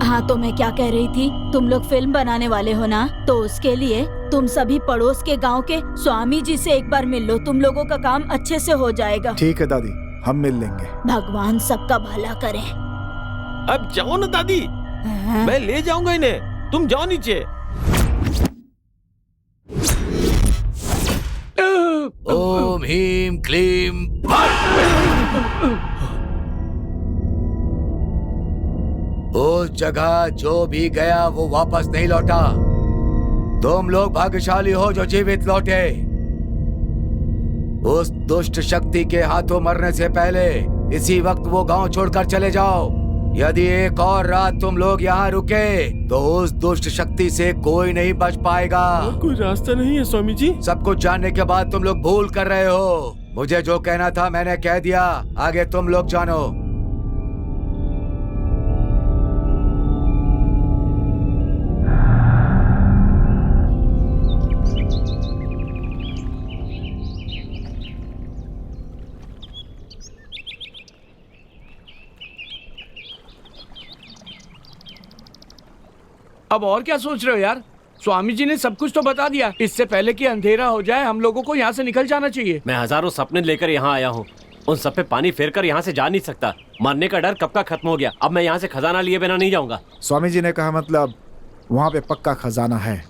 I: हाँ, तो मैं क्या कह रही थी, तुम लोग फिल्म बनाने वाले हो ना, तो उसके लिए तुम सभी पड़ोस के गांव के स्वामी जी से एक बार मिल लो। तुम लोगों का काम अच्छे से हो जाएगा।
H: ठीक है दादी, हम मिल लेंगे।
I: भगवान सबका भला करे।
B: अब जाओ ना दादी, मैं ले जाऊंगा इन्हें, तुम जाओ नीचे।
D: ओम ह्रीम क्लीम उस जगह जो भी गया वो वापस नहीं लौटा। तुम लोग भाग्यशाली हो जो जीवित लौटे। उस दुष्ट शक्ति के हाथों मरने से पहले इसी वक्त वो गांव छोड़कर चले जाओ। यदि एक और रात तुम लोग यहाँ रुके तो उस दुष्ट शक्ति से कोई नहीं बच पाएगा।
B: कोई रास्ता नहीं है स्वामी जी?
D: सब कुछ जानने के बाद तुम लोग भूल कर रहे हो। मुझे जो कहना था मैंने कह दिया, आगे तुम लोग जानो।
F: अब और क्या सोच रहे हो यार? स्वामी जी ने सब कुछ तो बता दिया। इससे पहले कि अंधेरा हो जाए हम लोगों को यहाँ से निकल जाना चाहिए।
E: मैं हजारों सपने लेकर यहाँ आया हूँ, उन सब पे पानी फेर कर यहाँ से जा नहीं सकता। मरने का डर कब का खत्म हो गया। अब मैं यहाँ से खजाना लिए बिना नहीं जाऊंगा।
H: स्वामी जी ने कहा मतलब वहाँ पे पक्का खजाना है।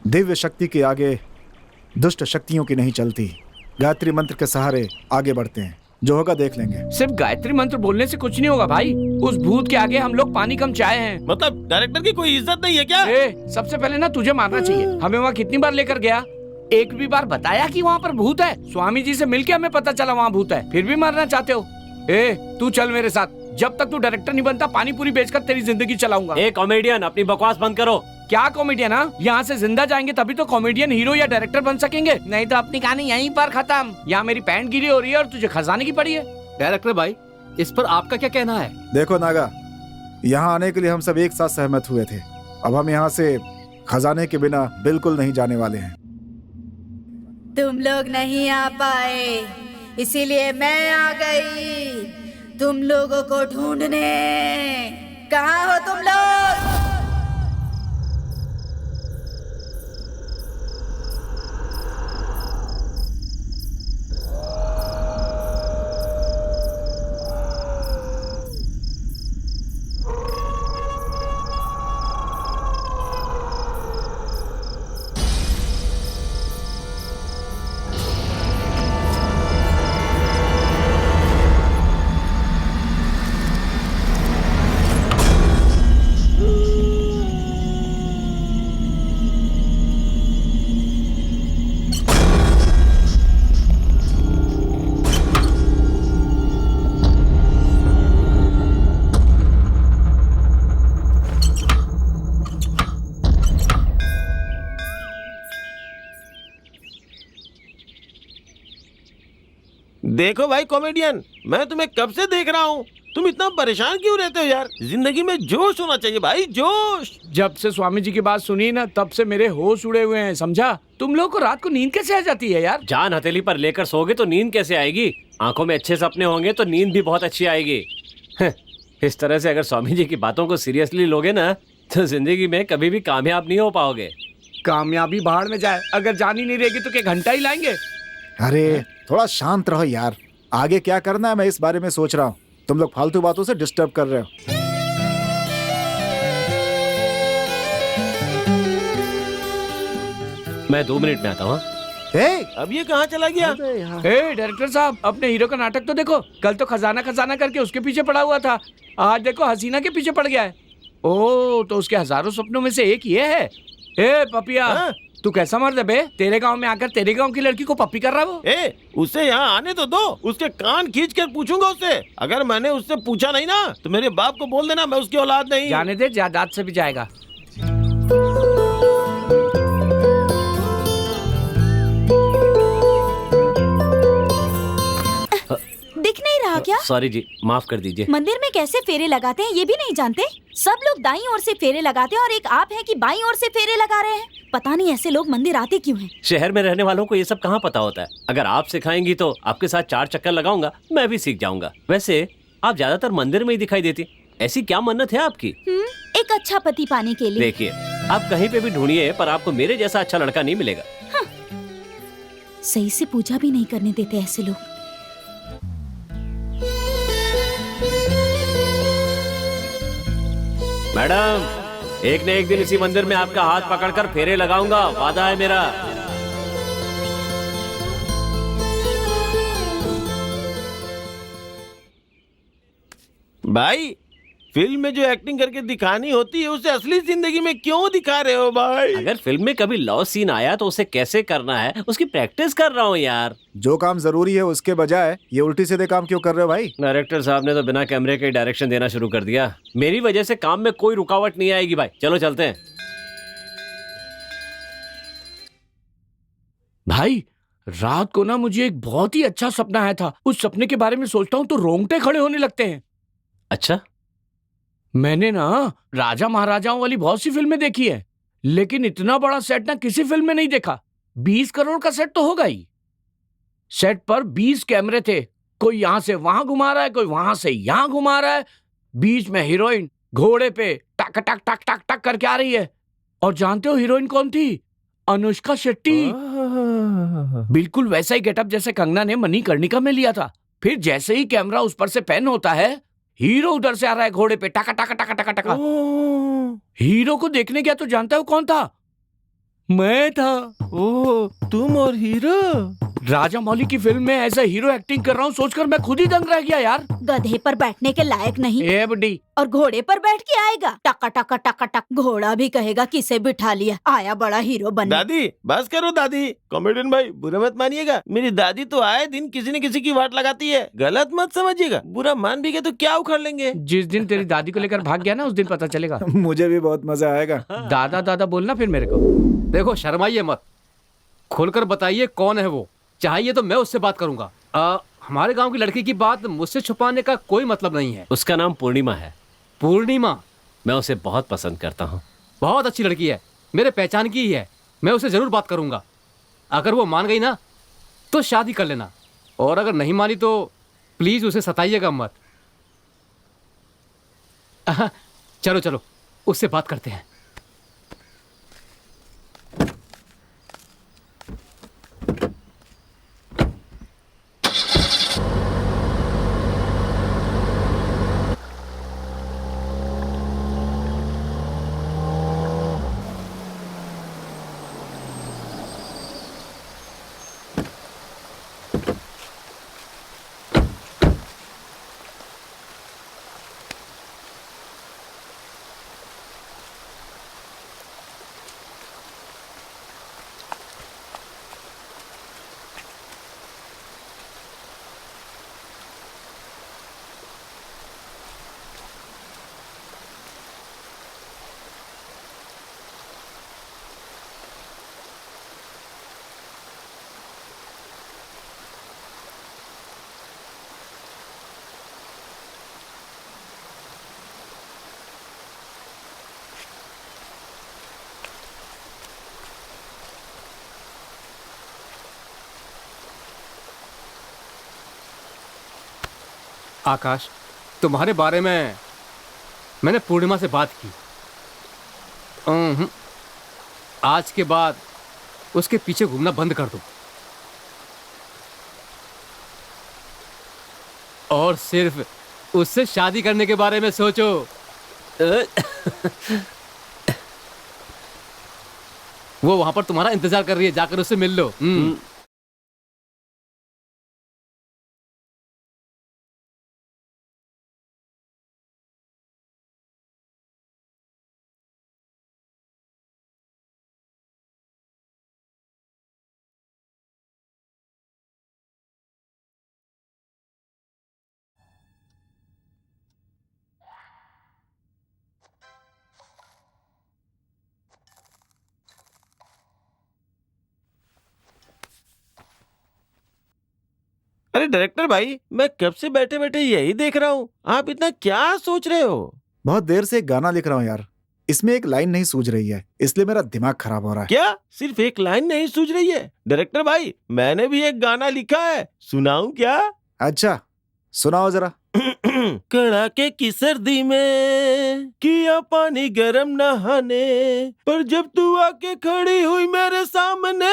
H: दिव्य शक्ति के आगे दुष्ट शक्तियों की नहीं चलती। गायत्री मंत्र के सहारे आगे बढ़ते हैं, जो होगा देख लेंगे।
F: सिर्फ गायत्री मंत्र बोलने से कुछ नहीं होगा भाई। उस भूत के आगे हम लोग पानी कम चाहे हैं।
B: मतलब डायरेक्टर की कोई इज्जत नहीं है क्या?
F: सबसे पहले ना तुझे मारना चाहिए। हमें वहाँ कितनी बार लेकर गया, एक भी बार बताया कि वहाँ पर भूत है? स्वामी जी से मिलके हमें पता चला वहाँ भूत है, फिर भी मारना चाहते हो। तू चल मेरे साथ, जब तक तू डायरेक्टर नहीं बनता पानी पूरी बेचकर तेरी जिंदगी चलाऊंगा।
E: ए कॉमेडियन, अपनी बकवास बंद करो।
F: क्या कॉमेडियन? यहाँ से जिंदा जाएंगे तभी तो कॉमेडियन, हीरो या डायरेक्टर बन सकेंगे, नहीं तो अपनी कहानी यहीं पर खत्म। यहाँ मेरी पैंट गिरी हो रही है और तुझे खजाने की पड़ी है।
C: डायरेक्टर भाई, इस पर आपका क्या कहना है?
H: देखो नागा, यहाँ आने के लिए हम सब एक साथ सहमत हुए थे। अब हम यहाँ से खजाने के बिना बिल्कुल नहीं जाने वाले हैं।
I: तुम लोग नहीं आ पाए, इसीलिए मैं आ गई तुम लोगों को ढूंढने। कहाँ हो तुम लोग?
B: देखो भाई कॉमेडियन, मैं तुम्हें कब से देख रहा हूँ। तुम इतना परेशान क्यों रहते हो यार? जिंदगी में जोश होना चाहिए भाई, जोश।
F: जब से स्वामी जी की बात सुनी ना, तब से मेरे होश उड़े हुए हैं, समझा? तुम लोग को रात को नींद कैसे आ जाती है यार?
E: जान हथेली पर लेकर सोगे तो नींद कैसे आएगी? आंखों में अच्छे सपने होंगे तो नींद भी बहुत अच्छी आएगी। इस तरह से अगर स्वामी जी की बातों को सीरियसली लोगे ना, तो जिंदगी में कभी भी कामयाब नहीं हो पाओगे।
F: कामयाबी बाहर में जाए, अगर जान ही नहीं रहेगी तो क्या घंटा ही लाएंगे?
H: अरे थोड़ा शांत रहो यार, आगे क्या करना है मैं इस बारे में सोच रहा हूँ। तुम लोग फालतू बातों से डिस्टर्ब कर रहे हो।
E: मैं 2 मिनट में आता हूँ।
B: अब ये कहाँ चला गया?
F: डायरेक्टर साहब, अपने हीरो का नाटक तो देखो। कल तो खजाना खजाना करके उसके पीछे पड़ा हुआ था, आज देखो हसीना के पीछे पड़ गया है। ओ, तो उसके हजारों सपनों में से एक ये है। ए पपिया, तू कैसा मर्द है बे? तेरे गांव में आकर तेरे गांव की लड़की को पप्पी कर रहा है वो।
B: उसे यहाँ आने तो दो, उसके कान खींच कर पूछूंगा उससे। अगर मैंने उससे पूछा नहीं ना, तो मेरे बाप को बोल देना मैं उसकी औलाद नहीं।
F: जाने दे, जायदाद से भी जाएगा।
J: दिख नहीं रहा क्या?
E: सॉरी जी, माफ कर दीजिए।
J: मंदिर में कैसे फेरे लगाते हैं ये भी नहीं जानते? सब लोग दाईं ओर से फेरे लगाते हैं और एक आप हैं कि बाईं ओर से फेरे लगा रहे हैं। पता नहीं ऐसे लोग मंदिर आते क्यों हैं?
E: शहर में रहने वालों को ये सब कहाँ पता होता है। अगर आप सिखाएंगी तो आपके साथ 4 चक्कर लगाऊंगा, मैं भी सीख जाऊंगा। वैसे आप ज्यादातर मंदिर में ही दिखाई देती, ऐसी क्या मन्नत है आपकी?
J: एक अच्छा पति पाने के लिए।
E: देखिए, आप कहीं पे भी ढूंढिए पर आपको मेरे जैसा अच्छा लड़का नहीं मिलेगा।
J: सही से पूजा भी नहीं करने देते ऐसे लोग।
E: मैडम, एक न एक दिन इसी मंदिर में आपका हाथ पकड़कर फेरे लगाऊंगा, वादा है मेरा।
B: भाई, फिल्म में जो एक्टिंग करके दिखानी होती है उसे असली जिंदगी में क्यों दिखा रहे हो भाई?
E: अगर फिल्म में कभी लव सीन आया तो उसे कैसे करना है उसकी प्रैक्टिस कर रहा हूँ यार।
H: जो काम जरूरी है उसके बजाय ये उल्टी सीधे काम क्यों कर रहे हो भाई?
E: डायरेक्टर साहब ने तो बिना कैमरे के डायरेक्शन देना शुरू कर दिया। मेरी वजह से काम में कोई रुकावट नहीं आएगी भाई। चलो चलते हैं।
F: भाई, रात को ना मुझे एक बहुत ही अच्छा सपना आया था। उस सपने के बारे में सोचता हूँ तो रोंगटे खड़े होने लगते हैं।
E: अच्छा?
F: मैंने ना राजा महाराजाओं वाली बहुत सी फिल्में देखी है, लेकिन इतना बड़ा सेट ना किसी फिल्म में नहीं देखा। 20 करोड़ का सेट तो होगा ही। सेट पर 20 कैमरे थे, कोई यहां से वहां घुमा रहा है, कोई वहां से यहां घुमा रहा है। बीच में हीरोइन घोड़े पे टक टक टक टक टक करके आ रही है। और जानते हो हीरोइन कौन थी? अनुष्का शेट्टी। बिल्कुल वैसा ही गेटअप जैसे कंगना ने मणिकर्णिका में लिया था। फिर जैसे ही कैमरा उस पर से पैन होता है, हीरो उधर से आ रहा है घोड़े पे, टाका टाका टाका टाका टाका। हीरो को देखने गया तो जानता हो कौन था? मैं था।
B: तुम और हीरो?
F: राजा मौली की फिल्म में ऐसा हीरो एक्टिंग कर रहा हूँ सोचकर मैं खुद ही दंग रह गया यार।
I: गधे पर बैठने के लायक नहीं
F: ए बुड्ढी,
I: और घोड़े पर बैठ के आएगा, टका टका टका टक। घोड़ा भी कहेगा किसे बिठा लिया, आया बड़ा हीरो बनने।
B: दादी बस करो दादी। कॉमेडियन भाई बुरा मत मानिएगा, मेरी दादी तो आए दिन किसी न किसी की वाट लगाती है, गलत मत समझिएगा। बुरा मान भी गए तो क्या उखाड़ लेंगे।
F: जिस दिन तेरी दादी को लेकर भाग गया ना उस दिन पता चलेगा।
H: मुझे भी बहुत मजा आएगा।
F: दादा दादा बोलना फिर मेरे को।
C: देखो शर्माइए मत, खोलकर बताइए कौन है वो, चाहिए तो मैं उससे बात करूंगा। हमारे गांव की लड़की की बात मुझसे छुपाने का कोई मतलब नहीं है।
E: उसका नाम पूर्णिमा है।
C: पूर्णिमा?
E: मैं उसे बहुत पसंद करता हूँ।
C: बहुत अच्छी लड़की है, मेरे पहचान की ही है। मैं उससे जरूर बात करूंगा। अगर वो मान गई ना तो शादी कर लेना, और अगर नहीं मानी तो प्लीज उसे सताइएगा मत। चलो चलो उससे बात करते हैं। आकाश, तुम्हारे बारे में मैंने पूर्णिमा से बात की। आज के बाद उसके पीछे घूमना बंद कर दो और सिर्फ उससे शादी करने के बारे में सोचो। वो वहां पर तुम्हारा इंतजार कर रही है, जाकर उससे मिल लो।
B: अरे डायरेक्टर भाई, मैं कब से बैठे बैठे यही देख रहा हूँ, आप इतना क्या सोच रहे हो?
H: बहुत देर से एक गाना लिख रहा हूँ यार, इसमें एक लाइन नहीं सूझ रही है, इसलिए मेरा दिमाग खराब हो रहा है।
B: क्या सिर्फ एक लाइन नहीं सूझ रही है? डायरेक्टर भाई मैंने भी एक गाना लिखा है, सुनाऊं क्या?
H: अच्छा सुनाओ जरा।
B: कड़ाके की सर्दी में किया पानी गरम नहाने, पर जब तू आके खड़ी हुई मेरे सामने,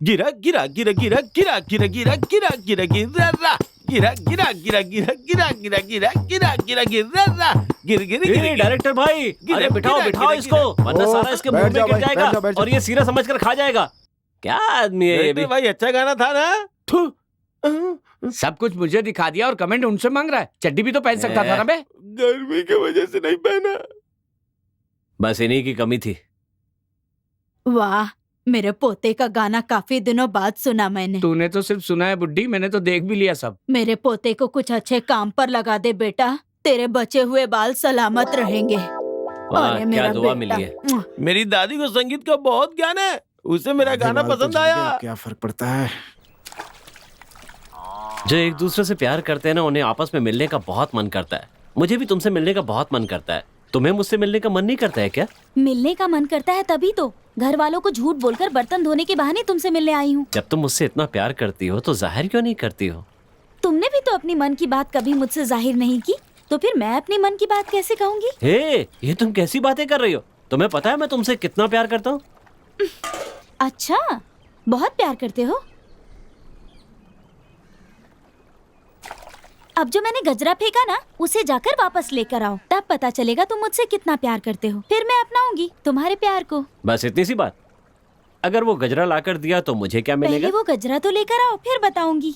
B: गिरा गिरा गिरा गिरा गिरा गिरा गिरा गिरा गिरा गिरा रा, गिरा गिरा गिरा गिरा गिरा गिरा गिरा गिरा गिरा गिरा रा, गिर गिर गिर।
E: डायरेक्टर भाई, अरे बिठाओ बिठाओ इसको, वरना सारा इसके मुंह में गिर जाएगा और ये सीरा समझकर खा जाएगा। क्या आदमी है ये भी।
B: भाई अच्छा गाना था ना?
F: सब कुछ मुझे दिखा दिया और कमेंट उनसे मांग रहा है। चड्डी भी तो पहन सकता था ना बे।
B: गर्मी की वजह से नहीं पहना।
E: बस इन्हीं की कमी थी।
I: वाह, मेरे पोते का गाना काफी दिनों बाद सुना मैंने।
F: तूने तो सिर्फ सुना है बुड्ढी, मैंने तो देख भी लिया सब।
I: मेरे पोते को कुछ अच्छे काम पर लगा दे बेटा, तेरे बचे हुए बाल सलामत रहेंगे।
E: वाह, क्या दुआ मिली है।
B: मेरी दादी को संगीत का बहुत ज्ञान है, उसे मेरा गाना पसंद आया।
H: क्या फर्क पड़ता है?
E: जो एक दूसरे से प्यार करते हैं ना, उन्हें आपस में मिलने का बहुत मन करता है। मुझे भी तुमसे मिलने का बहुत मन करता है। तुम्हें मुझसे मिलने का मन नहीं करता है क्या?
J: मिलने का मन करता है तभी तो घर वालों को झूठ बोलकर बर्तन धोने के बहाने तुमसे मिलने आई हूँ।
E: जब तुम मुझसे इतना प्यार करती हो तो जाहिर क्यों नहीं करती हो?
J: तुमने भी तो अपनी मन की बात कभी मुझसे जाहिर नहीं की, तो फिर मैं अपनी मन की बात कैसे कहूँगी?
E: हे, ये तुम कैसी बातें कर रही हो? तुम्हें पता है मैं तुमसे कितना प्यार करता हूँ?
J: अच्छा, बहुत प्यार करते हो। अब जो मैंने गजरा फेंका ना, उसे जाकर वापस लेकर आओ, तब पता चलेगा तुम मुझसे कितना प्यार करते हो। फिर मैं अपनाऊंगी तुम्हारे प्यार को।
E: बस इतनी सी बात? अगर वो गजरा लाकर दिया तो मुझे क्या
J: पहले
E: मिलेगा?
J: वो गजरा तो लेकर आओ, फिर बताऊंगी।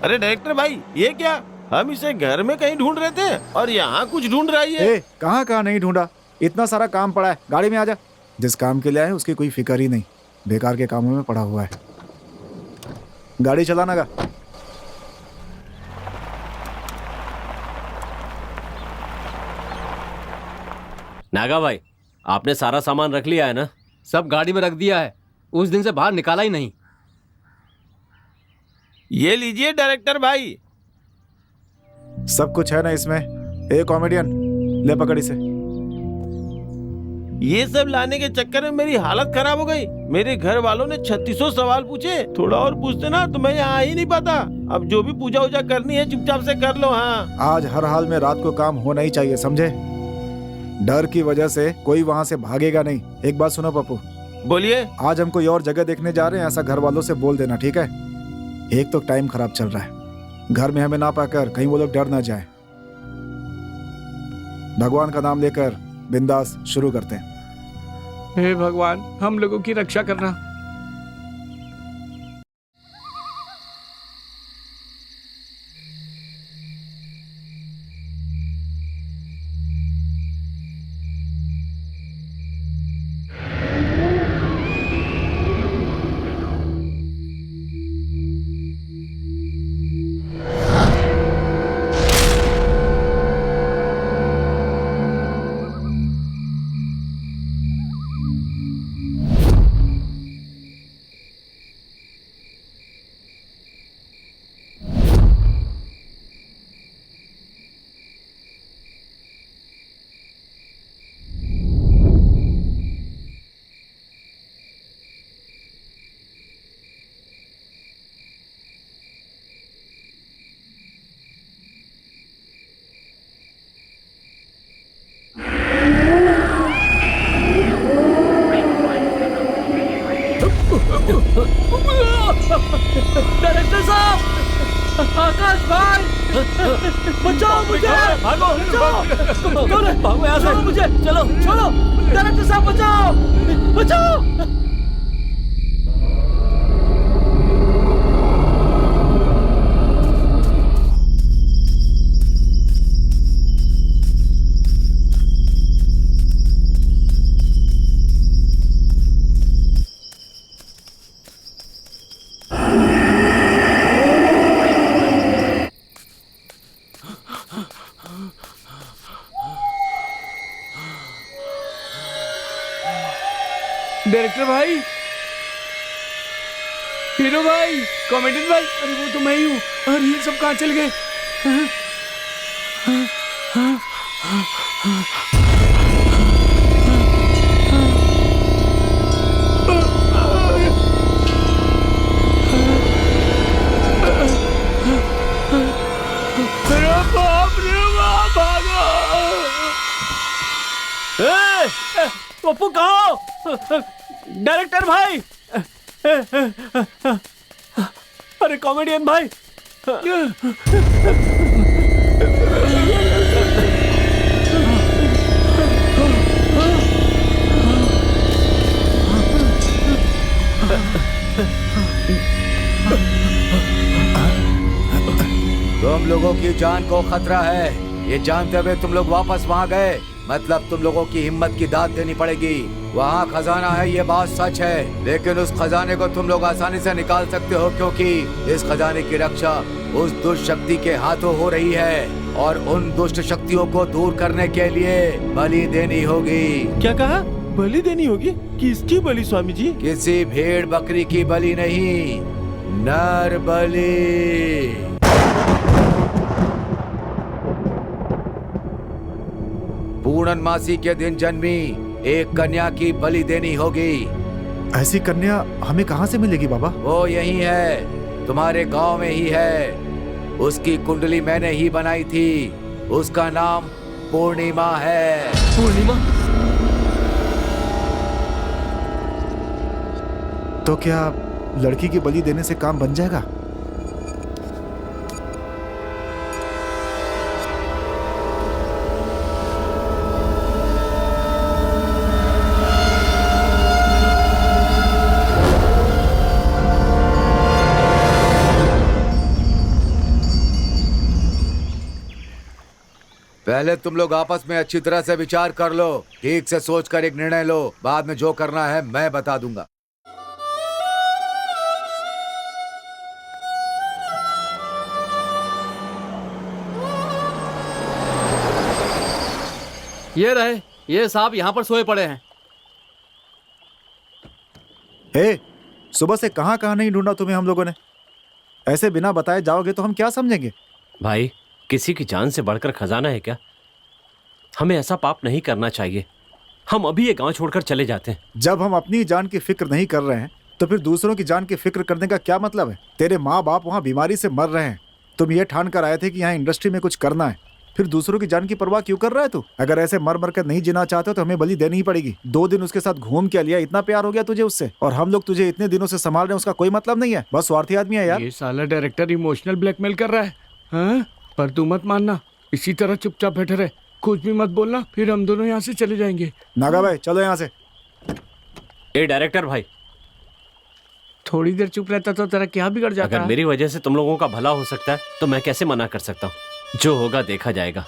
B: अरे डायरेक्टर भाई, ये क्या? हम इसे घर में कहीं ढूंढ रहे थे और यहाँ कुछ ढूंढ रहा है ये।
H: ए, कहाँ नहीं ढूंढा, इतना सारा काम पड़ा है, गाड़ी में आ जा। जिस काम के लिए आए उसकी कोई फिक्र ही नहीं, बेकार के कामों में पड़ा हुआ है। गाड़ी चलाना का।
E: नागा भाई, आपने सारा सामान रख लिया है ना?
C: सब गाड़ी में रख दिया है, उस दिन से बाहर निकाला ही नहीं।
B: ये लीजिए डायरेक्टर भाई।
H: सब कुछ है ना इसमें? ए कॉमेडियन, ले पकड़ इसे।
B: ये सब लाने के चक्कर में मेरी हालत खराब हो गई। मेरे घर वालों ने 3600 सवाल पूछे। थोड़ा और पूछते ना तो मैं यहाँ आ ही नहीं पाता। अब जो भी पूजा वूजा करनी है चुपचाप से कर लो। हाँ,
H: आज हर हाल में रात को काम होना ही चाहिए, समझे? डर की वजह से कोई वहाँ से भागेगा नहीं। एक बात सुनो पप्पू,
B: बोलिए।
H: आज हम कोई और जगह देखने जा रहे हैं, ऐसा घर वालों से बोल देना, ठीक है? एक तो टाइम खराब चल रहा है, घर में हमें ना पाकर कहीं वो लोग डर ना जाए। भगवान का नाम लेकर बिंदास शुरू करते हैं।
F: हे भगवान, हम लोगों की रक्षा करना।
C: डायरेक्टर साहब, आकाश भाई, बचाओ मुझे, भागो, भागो यहाँ से, मुझे, चलो, छोड़ो, डायरेक्टर साहब बचाओ, बचाओ।
F: डायरेक्टर भाई, हीरो भाई, कॉमेडियन भाई, अरे वो तो मैं ही हूँ। अरे ये सब कहाँ चल गए? अरे बाप रे बाप, भागो!
E: पप्पू कहाँ? डायरेक्टर भाई, अरे कॉमेडियन भाई,
D: तुम लोगों की जान को खतरा है, ये जानते हुए तुम लोग वापस वहाँ गए, मतलब तुम लोगों की हिम्मत की दाद देनी पड़ेगी। वहाँ खजाना है, ये बात सच है, लेकिन उस खजाने को तुम लोग आसानी से निकाल सकते हो, क्योंकि इस खजाने की रक्षा उस दुष्ट शक्ति के हाथों हो रही है, और उन दुष्ट शक्तियों को दूर करने के लिए बलि देनी होगी।
B: क्या कहा? बलि देनी होगी? किसकी बलि स्वामी जी?
D: किसी भेड़ बकरी की बलि नहीं, नर बलि। पूर्णमासी के दिन जन्मी एक कन्या की बलि देनी होगी।
H: ऐसी कन्या हमें कहाँ से मिलेगी बाबा?
D: वो यही है, तुम्हारे गांव में ही है। उसकी कुंडली मैंने ही बनाई थी, उसका नाम पूर्णिमा है।
C: पूर्णिमा?
H: तो क्या लड़की की बलि देने से काम बन जाएगा?
D: पहले तुम लोग आपस में अच्छी तरह से विचार कर लो, ठीक से सोच कर एक निर्णय लो। बाद में जो करना है मैं बता दूंगा।
C: ये रहे, ये साहब यहाँ पर सोए पड़े हैं।
H: हे, सुबह से कहाँ कहाँ नहीं ढूंढा तुम्हें हम लोगों ने। ऐसे बिना बताए जाओगे तो हम क्या समझेंगे?
E: भाई, किसी की जान से बढ़कर खजाना है क्या? हमें ऐसा पाप नहीं करना चाहिए। हम अभी ये गांव छोड़कर चले जाते हैं।
H: जब हम अपनी जान की फिक्र नहीं कर रहे हैं तो फिर दूसरों की जान की फिक्र करने का क्या मतलब है? तेरे माँ बाप वहाँ बीमारी से मर रहे हैं, तुम ये ठान कर आए थे कि यहाँ इंडस्ट्री में कुछ करना है, फिर दूसरों की जान की परवाह क्यों कर रहा है तू? अगर ऐसे मर मर कर नहीं जीना चाहते तो हमें बलि देनी ही पड़ेगी। 2 दिन उसके साथ घूम के लिया, इतना प्यार हो गया तुझे उससे, और हम लोग तुझे इतने दिनों से संभाल रहे हैं, उसका कोई मतलब नहीं है। बस स्वार्थी आदमी है यार।
F: ये साला डायरेक्टर इमोशनल ब्लैकमेल कर रहा है, हाँ? पर तू मत मानना, इसी तरह चुपचाप बैठे रहे, कुछ भी मत बोलना, फिर हम दोनों यहाँ से चले जाएंगे।
H: नागा भाई चलो यहाँ से।
E: ए डायरेक्टर भाई,
F: थोड़ी देर चुप रहता तो तेरा क्या बिगड़ जाता?
E: अगर मेरी वजह से तुम लोगों का भला हो सकता है तो मैं कैसे मना कर सकता हूँ? जो होगा देखा जाएगा।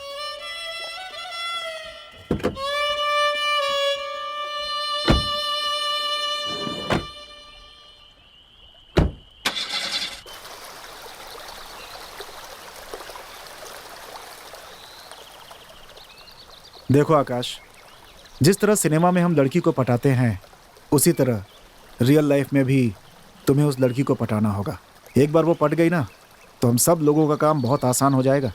H: देखो आकाश, जिस तरह सिनेमा में हम लड़की को पटाते हैं उसी तरह रियल लाइफ में भी तुम्हें उस लड़की को पटाना होगा। एक बार वो पट गई ना तो हम सब लोगों का काम बहुत आसान हो जाएगा।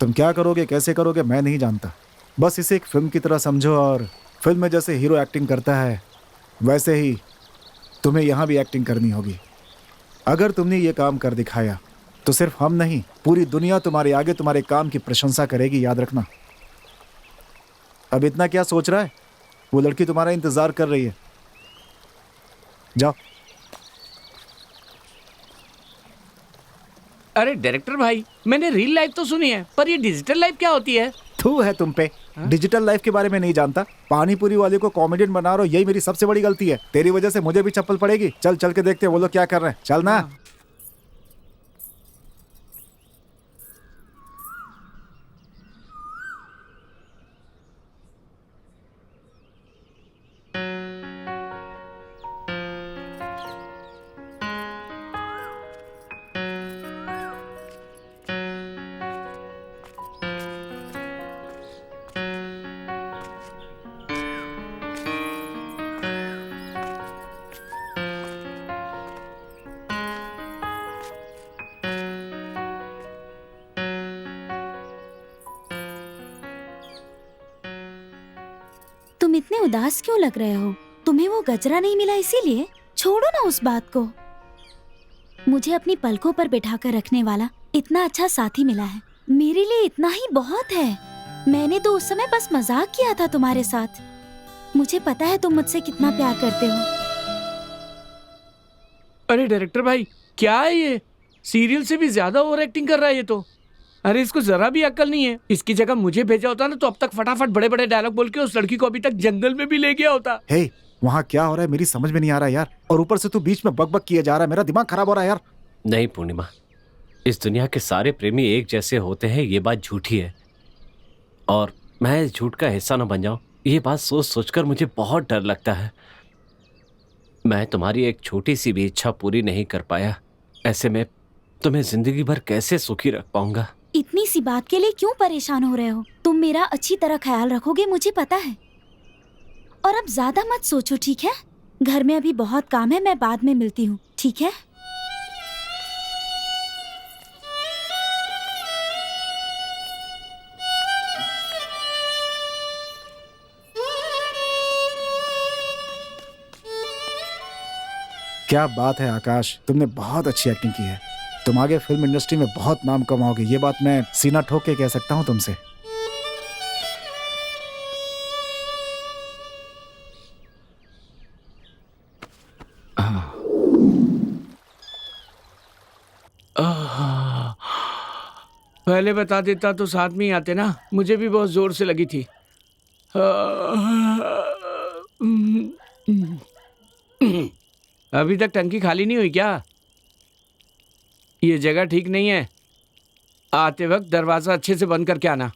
H: तुम क्या करोगे, कैसे करोगे, मैं नहीं जानता। बस इसे एक फिल्म की तरह समझो, और फिल्म में जैसे हीरो एक्टिंग करता है वैसे ही तुम्हें यहाँ भी एक्टिंग करनी होगी। अगर तुमने ये काम कर दिखाया तो सिर्फ हम नहीं, पूरी दुनिया तुम्हारे आगे तुम्हारे काम की प्रशंसा करेगी, याद रखना। अब इतना क्या सोच रहा है? वो लड़की तुम्हारा इंतजार कर रही है, जाओ।
F: अरे डायरेक्टर भाई, मैंने रियल लाइफ तो सुनी है, पर ये डिजिटल लाइफ क्या होती है?
H: थू है तुम पे, डिजिटल लाइफ के बारे में नहीं जानता। पानी पूरी वाले को कॉमेडियन बना रहा हो, यही मेरी सबसे बड़ी गलती है। तेरी वजह से मुझे भी चप्पल पड़ेगी। चल चल के देखते हैं वो लोग क्या कर रहे हैं, चल ना।
J: तुम इतने उदास क्यों लग रहे हो? तुम्हें वो गजरा नहीं मिला इसीलिए? छोड़ो ना उस बात को। मुझे अपनी पलकों पर बिठाकर रखने वाला इतना अच्छा साथी मिला है, मेरे लिए इतना ही बहुत है। मैंने तो उस समय बस मजाक किया था तुम्हारे साथ। मुझे पता है तुम मुझसे कितना प्यार करते हो।
F: अरे डायरेक्टर भाई, क्या है ये? सीरियल से भी ज्यादा ओवर एक्टिंग कर रहा है ये तो। अरे इसको जरा भी अक्ल नहीं है। इसकी जगह मुझे भेजा होता ना तो अब तक फटाफट बड़े बड़े डायलॉग बोल के उस लड़की को अभी तक जंगल में भी ले गया होता।
H: हे, वहाँ क्या हो रहा है मेरी समझ में नहीं आ रहा यार, और ऊपर से तू बीच में बकबक किए जा रहा है, मेरा दिमाग खराब हो रहा है यार।
E: नहीं पूर्णिमा, इस दुनिया के सारे प्रेमी एक जैसे होते हैं, ये बात झूठी है। और मैं इस झूठ का हिस्सा न बन जाऊं, ये बात सोच सोचकर मुझे बहुत डर लगता है। मैं तुम्हारी एक छोटी सी भी इच्छा पूरी नहीं कर पाया, ऐसे में तुम्हें जिंदगी भर कैसे सुखी रख पाऊंगा?
J: इतनी सी बात के लिए क्यों परेशान हो रहे हो? तुम मेरा अच्छी तरह ख्याल रखोगे, मुझे पता है। और अब ज्यादा मत सोचो, ठीक है? घर में अभी बहुत काम है, मैं बाद में मिलती हूँ, ठीक है?
H: क्या बात है आकाश, तुमने बहुत अच्छी एक्टिंग की है। तुम आगे फिल्म इंडस्ट्री में बहुत नाम कमाओगे, ये बात मैं सीना ठोक के कह सकता हूँ तुमसे।
F: पहले बता देता तो साथ में ही आते ना, मुझे भी बहुत जोर से लगी थी। अभी तक टंकी खाली नहीं हुई क्या? ये जगह ठीक नहीं है, आते वक्त दरवाजा अच्छे से बंद करके आना।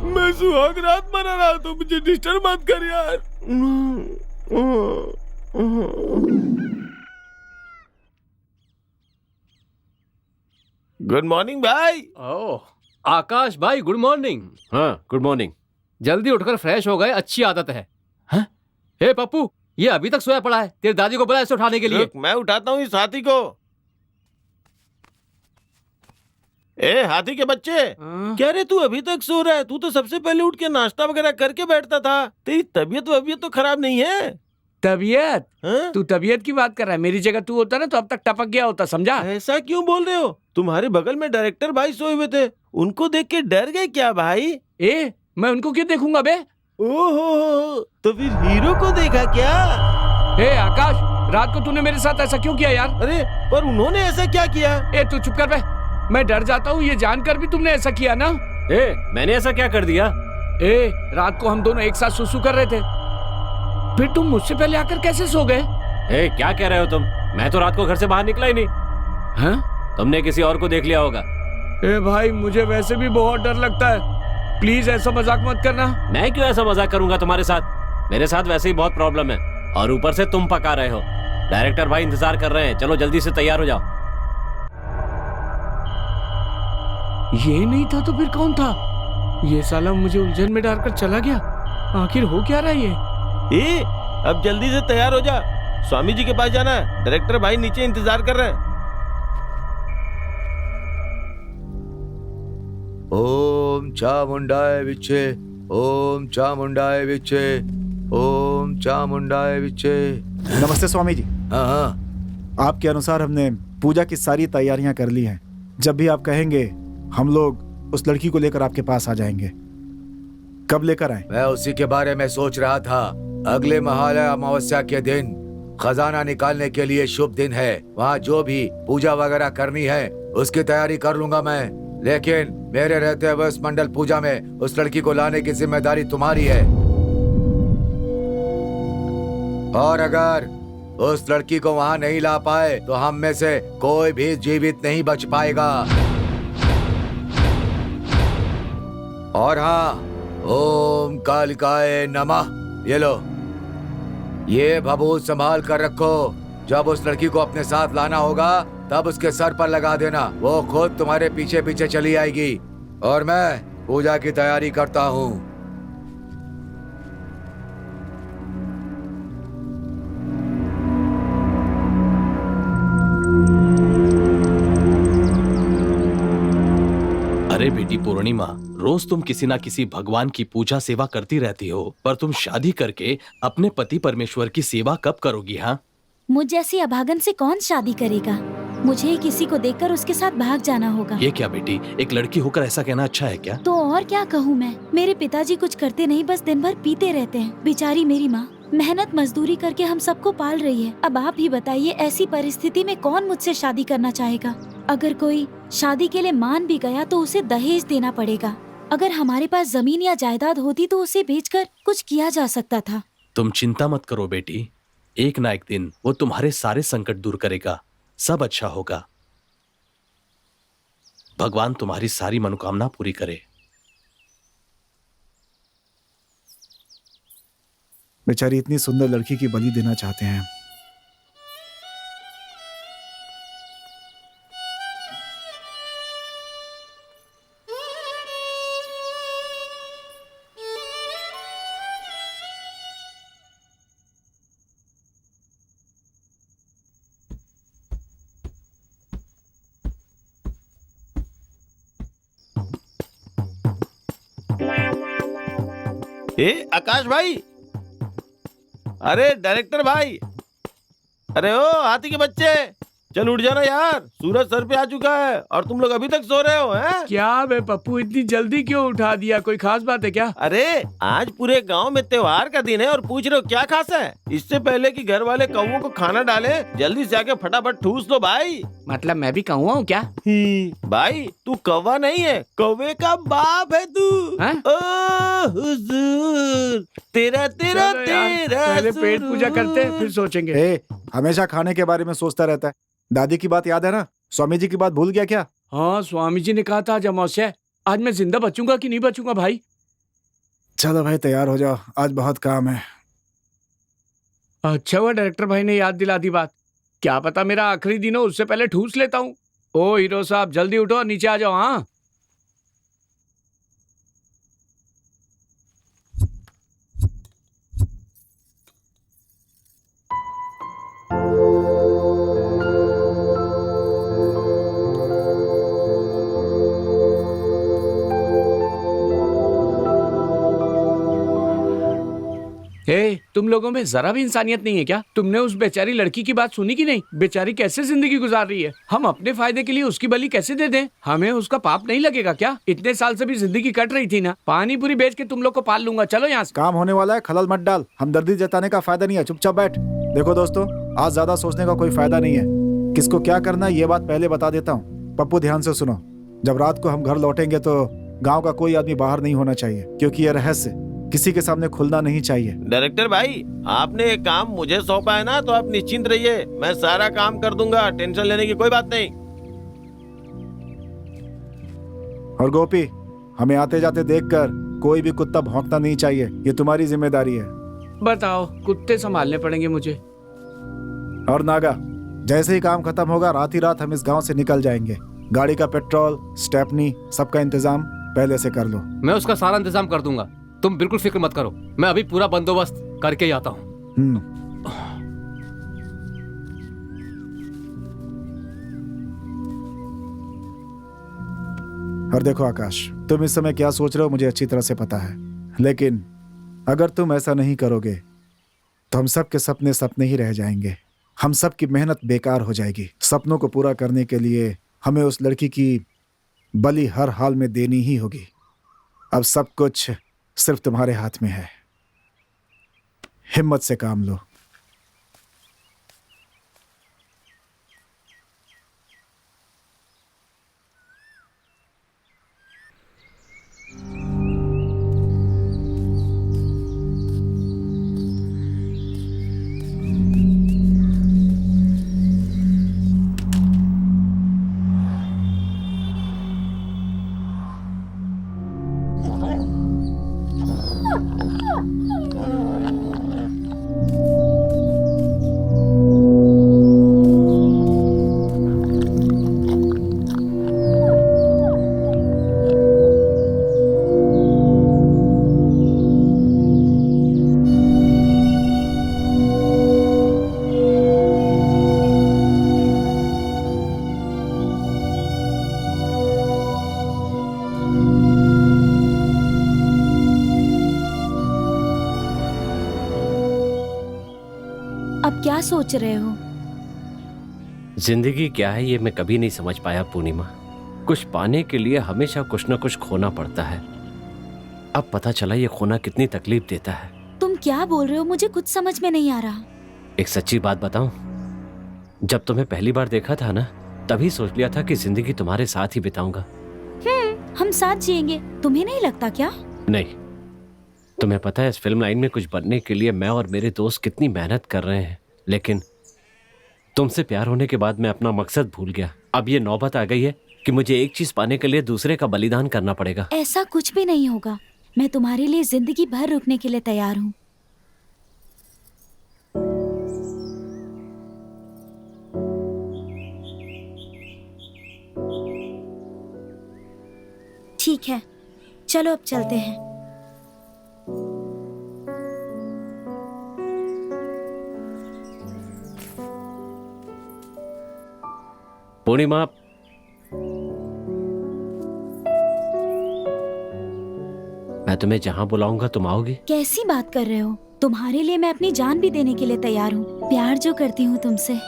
B: मैं सुहाग रात मना रहा तो मुझे डिस्टर्ब मत कर यार। गुड मॉर्निंग भाई।
C: ओह आकाश भाई, गुड मॉर्निंग।
E: हाँ, गुड मॉर्निंग।
C: जल्दी उठकर फ्रेश हो गए, अच्छी आदत है। हैं? हे पप्पू, ये अभी तक सोया पड़ा है। तेरी दादी को बोला इसे उठाने के लिए।
B: रुक, मैं उठाता हूँ इस हाथी को। ए हाथी के बच्चे, क्या रे तू अभी तक सो रहा है? तू तो सबसे पहले उठ के नाश्ता वगैरह करके बैठता था। तेरी तबीयत तो खराब नहीं है?
F: तबीयत?
B: हाँ?
F: तू तबीयत की बात कर रहा है? मेरी जगह तू होता ना तो अब तक टपक गया होता, समझा?
B: ऐसा क्यों बोल रहे हो? तुम्हारे बगल में डायरेक्टर भाई सोए हुए थे, उनको देख के डर गए क्या भाई?
F: ए, मैं उनको क्यों देखूंगा बे?
B: ओहो, तो फिर हीरो को देखा क्या?
F: ए आकाश, रात को तूने मेरे साथ ऐसा क्यों किया यार?
B: अरे पर उन्होंने ऐसा क्या किया?
F: ए तू चुप कर बे, मैं डर जाता हूँ ये जानकर भी तुमने ऐसा किया ना।
E: ए, मैंने ऐसा क्या कर दिया?
F: ए, रात को हम दोनों एक साथ सुसु कर रहे थे, फिर तुम मुझसे पहले आकर कैसे सो गए?
E: ए, क्या कह रहे हो तुम? मैं तो रात को घर से बाहर निकला ही नहीं।
F: हाँ?
E: तुमने किसी और को देख लिया होगा।
F: ए भाई, मुझे वैसे भी बहुत डर लगता है, प्लीज ऐसा मजाक मत करना।
E: मैं क्यों ऐसा मजाक करूंगा तुम्हारे साथ? मेरे साथ वैसे ही बहुत प्रॉब्लम है, और ऊपर से तुम पका रहे हो। डायरेक्टर भाई इंतजार कर रहे हैं, चलो जल्दी से तैयार हो जाओ।
F: ये नहीं था तो फिर कौन था? ये साला मुझे उलझन में डालकर चला गया। आखिर हो क्या रहा है ये?
B: ए, अब जल्दी से तैयार हो जा, स्वामी जी के पास जाना है। डायरेक्टर भाई नीचे इंतजार कर रहे हैं।
D: ओम चामुंडाय विच्चे, ओम चामुंडाय विच्चे, ओम चामुंडाय विच्चे।
H: नमस्ते स्वामी जी।
D: हाँ हाँ,
H: आपके अनुसार हमने पूजा की सारी तैयारियां कर ली हैं। जब भी आप कहेंगे हम लोग उस लड़की को लेकर आपके पास आ जाएंगे। कब लेकर आए?
D: मैं उसी के बारे में सोच रहा था। अगले महालय अमावस्या के दिन खजाना निकालने के लिए शुभ दिन है। वहाँ जो भी पूजा वगैरह करनी है उसकी तैयारी कर लूंगा मैं, लेकिन मेरे रहते हुए उस मंडल पूजा में उस लड़की को लाने की जिम्मेदारी तुम्हारी है। और अगर उस लड़की को वहाँ नहीं ला पाए तो हम में से कोई भी जीवित नहीं बच पाएगा। और हाँ, ओम कालिकाय नमः। ये लो, ये भभूत संभाल कर रखो। जब उस लड़की को अपने साथ लाना होगा तब उसके सर पर लगा देना, वो खुद तुम्हारे पीछे पीछे चली आएगी। और मैं पूजा की तैयारी करता हूँ।
A: अरे बेटी पूर्णिमा, रोज तुम किसी ना किसी भगवान की पूजा सेवा करती रहती हो, पर तुम शादी करके अपने पति परमेश्वर की सेवा कब करोगी? हाँ,
J: मुझ जैसी अभागन से कौन शादी करेगा? मुझे ही किसी को देखकर उसके साथ भाग जाना होगा।
A: ये क्या बेटी, एक लड़की होकर ऐसा कहना अच्छा है क्या?
J: तो और क्या कहूँ मैं? मेरे पिताजी कुछ करते नहीं, बस दिन भर पीते रहते हैं। बेचारी मेरी माँ मेहनत मजदूरी करके हम सबको पाल रही है। अब आप ही बताइए, ऐसी परिस्थिति में कौन मुझसे शादी करना चाहेगा? अगर कोई शादी के लिए मान भी गया तो उसे दहेज देना पड़ेगा। अगर हमारे पास जमीन या जायदाद होती तो उसे बेचकर कुछ किया जा सकता था।
A: तुम चिंता मत करो बेटी, एक ना एक दिन वो तुम्हारे सारे संकट दूर करेगा, सब अच्छा होगा। भगवान तुम्हारी सारी मनोकामना पूरी करे।
H: बेचारी इतनी सुंदर लड़की की बलि देना चाहते हैं।
B: आकाश भाई, अरे डायरेक्टर भाई, अरे ओ हाथी के बच्चे, चल उठ जाना यार, सूरज सर पे आ चुका है और तुम लोग अभी तक सो रहे हो हैं?
F: क्या बे पप्पू, इतनी जल्दी क्यों उठा दिया? कोई खास बात है क्या?
B: अरे आज पूरे गांव में त्योहार का दिन है और पूछ रहे हो क्या खास है? इससे पहले कि घर वाले कौवों को खाना डाले, जल्दी से आके फटाफट ठूस लो भाई।
F: मतलब मैं भी कौवा हूँ क्या?
B: भाई तू कौवा नहीं है, कौवे का बाप है तू।
F: हैं?
B: ओ हुजूर, तेरा तेरा
F: चलो यार,
B: तेरा
F: पहले पेट पूजा करते हैं, फिर सोचेंगे।
H: ए, हमेशा खाने के बारे में सोचता रहता है। दादी की बात याद है ना? स्वामी जी की बात भूल गया क्या?
F: हाँ, स्वामी जी ने कहा था आज अमावस्या है। आज मैं जिंदा बचूंगा कि नहीं बचूंगा भाई?
H: चलो भाई तैयार हो जाओ, आज बहुत काम है।
F: अच्छा हुआ डायरेक्टर भाई ने याद दिला दी बात। क्या पता मेरा आखिरी दिन हो, उससे पहले ठूस लेता हूँ। ओ हीरो साहब, जल्दी उठो और नीचे आ जाओ। हाँ ए, तुम लोगों में जरा भी इंसानियत नहीं है क्या? तुमने उस बेचारी लड़की की बात सुनी कि नहीं? बेचारी कैसे जिंदगी गुजार रही है। हम अपने फायदे के लिए उसकी बलि कैसे दे दें? हमें उसका पाप नहीं लगेगा क्या? इतने साल से भी जिंदगी कट रही थी ना। पानी पूरी बेच के तुम लोग को पाल लूंगा। चलो यहाँ से।
H: काम होने वाला है, खलल मत डाल। हमदर्दी जताने का फायदा नहीं है, चुपचाप बैठ। देखो दोस्तों, आज ज्यादा सोचने का कोई फायदा नहीं है। किसको क्या करना है ये बात पहले बता देता हूँ। पप्पू ध्यान से सुनो, जब रात को हम घर लौटेंगे तो गाँव का कोई आदमी बाहर नहीं होना चाहिए, क्योंकि ये रहस्य किसी के सामने खुलना नहीं चाहिए।
B: डायरेक्टर भाई, आपने एक काम मुझे सौंपा है ना, तो आप निश्चिंत रहिए, मैं सारा काम कर दूंगा, टेंशन लेने की कोई बात नहीं।
H: और गोपी, हमें आते जाते देखकर कोई भी कुत्ता भौंकना नहीं चाहिए, ये तुम्हारी जिम्मेदारी है।
F: बताओ, कुत्ते संभालने पड़ेंगे मुझे।
H: और नागा, जैसे ही काम खत्म होगा रात ही रात हम इस गांव से निकल जाएंगे। गाड़ी का पेट्रोल, स्टेपनी, सबका इंतजाम पहले से कर लो।
C: मैं उसका सारा इंतजाम कर दूंगा, तुम बिल्कुल फिक्र मत करो। मैं अभी पूरा बंदोबस्त करके ही आता हूँ।
H: और देखो आकाश, तुम इस समय क्या सोच रहे हो मुझे अच्छी तरह से पता है, लेकिन अगर तुम ऐसा नहीं करोगे तो हम सब के सपने सपने ही रह जाएंगे। हम सब की मेहनत बेकार हो जाएगी। सपनों को पूरा करने के लिए हमें उस लड़की की बलि हर हाल में देनी ही होगी। अब सब कुछ सिर्फ तुम्हारे हाथ में है, हिम्मत से काम लो।
J: अब क्या सोच रहे हो?
E: जिंदगी क्या है ये मैं कभी नहीं समझ पाया पूर्णिमा। कुछ पाने के लिए हमेशा कुछ न कुछ खोना पड़ता है। अब पता चला ये खोना कितनी तकलीफ देता है।
J: तुम क्या बोल रहे हो? मुझे कुछ समझ में नहीं आ रहा।
E: एक सच्ची बात बताऊं, जब तुम्हें पहली बार देखा था ना, तभी सोच लिया था कि जिंदगी तुम्हारे साथ ही बिताऊंगा।
J: हम साथ जिएंगे, तुम्हें नहीं लगता क्या?
E: नहीं, तुम्हें पता है इस फिल्म लाइन में कुछ बनने के लिए मैं और मेरे दोस्त कितनी मेहनत कर रहे हैं, लेकिन तुमसे प्यार होने के बाद मैं अपना मकसद भूल गया। अब ये नौबत आ गई है कि मुझे एक चीज पाने के लिए दूसरे का बलिदान करना पड़ेगा।
J: ऐसा कुछ भी नहीं होगा। मैं तुम्हारे लिए जिंदगी भर रुकने के लिए तैयार हूँ। ठीक है, चलो अब चलते हैं।
E: पूर्णिमा, मैं तुम्हें जहां बुलाऊंगा तुम आओगी?
J: कैसी बात कर रहे हो? तुम्हारे लिए मैं अपनी जान भी देने के लिए तैयार हूँ। प्यार जो करती हूँ तुमसे।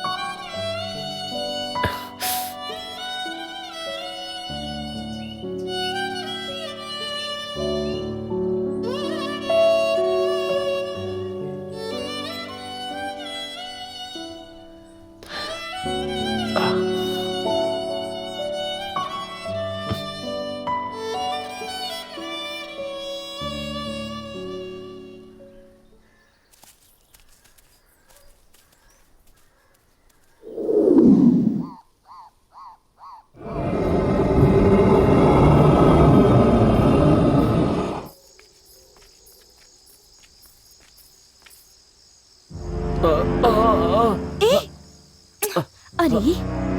J: अरे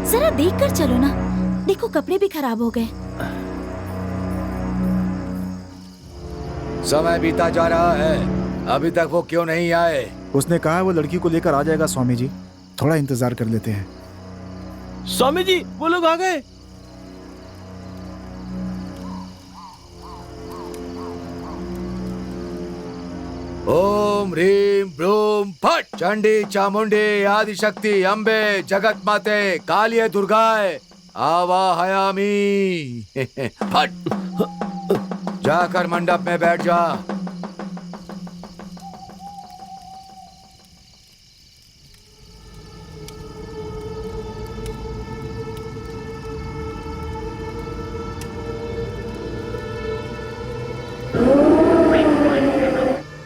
J: जरा देख कर चलो ना, देखो कपड़े भी खराब हो गए।
D: समय बीता जा रहा है, अभी तक वो क्यों नहीं आए?
H: उसने कहा वो लड़की को लेकर आ जाएगा स्वामी जी, थोड़ा इंतजार कर लेते हैं।
B: स्वामी जी वो लोग आ गए।
D: ओम ह्रीम ब्रूम फट। चंडी चामुंडी आदिशक्ति अम्बे जगत माते कालिये दुर्गाए आवाहयामी। फट। जाकर मंडप में बैठ जा।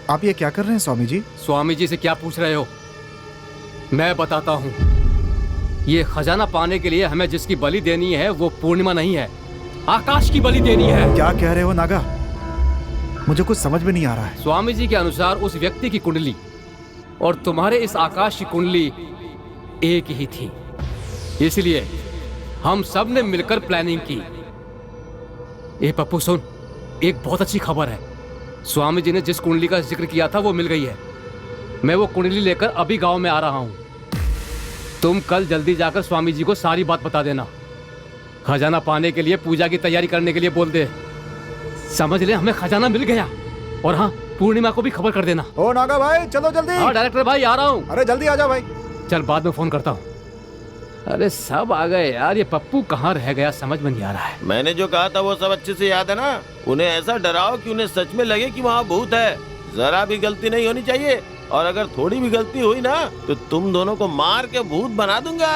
H: आप ये क्या कर रहे हैं स्वामी जी?
C: स्वामी जी से क्या पूछ रहे हो? मैं बताता हूँ। ये खजाना पाने के लिए हमें जिसकी बलि देनी है वो पूर्णिमा नहीं है, आकाश की बलि देनी है।
H: क्या कह रहे हो नागा? मुझे कुछ समझ में नहीं आ रहा है।
C: स्वामी जी के अनुसार उस व्यक्ति की कुंडली और तुम्हारे इस आकाश की कुंडली एक ही थी, इसलिए हम सब ने मिलकर प्लानिंग की। ए पप्पू सुन, एक बहुत अच्छी खबर है। स्वामी जी ने जिस कुंडली का जिक्र किया था वो मिल गई है। मैं वो कुंडली लेकर अभी गांव में आ रहा हूं। तुम कल जल्दी जाकर स्वामी जी को सारी बात बता देना। खजाना पाने के लिए पूजा की तैयारी करने के लिए बोल दे। समझ ले, हमें खजाना मिल गया। और हाँ, पूर्णिमा को भी खबर कर देना।
H: ओ नागा भाई चलो जल्दी।
C: हाँ डायरेक्टर भाई आ रहा हूँ।
H: अरे जल्दी आ जाओ भाई।
C: चल बाद में फोन करता हूँ। अरे सब आ गए यार, ये पप्पू कहाँ रह गया समझ में नहीं आ रहा है।
B: मैंने जो कहा था वो सब अच्छे से याद है ना? उन्हें ऐसा डराओ कि उन्हें सच में लगे कि वहाँ भूत है। जरा भी गलती नहीं होनी चाहिए, और अगर थोड़ी भी गलती हुई ना तो तुम दोनों को मार के भूत बना दूंगा।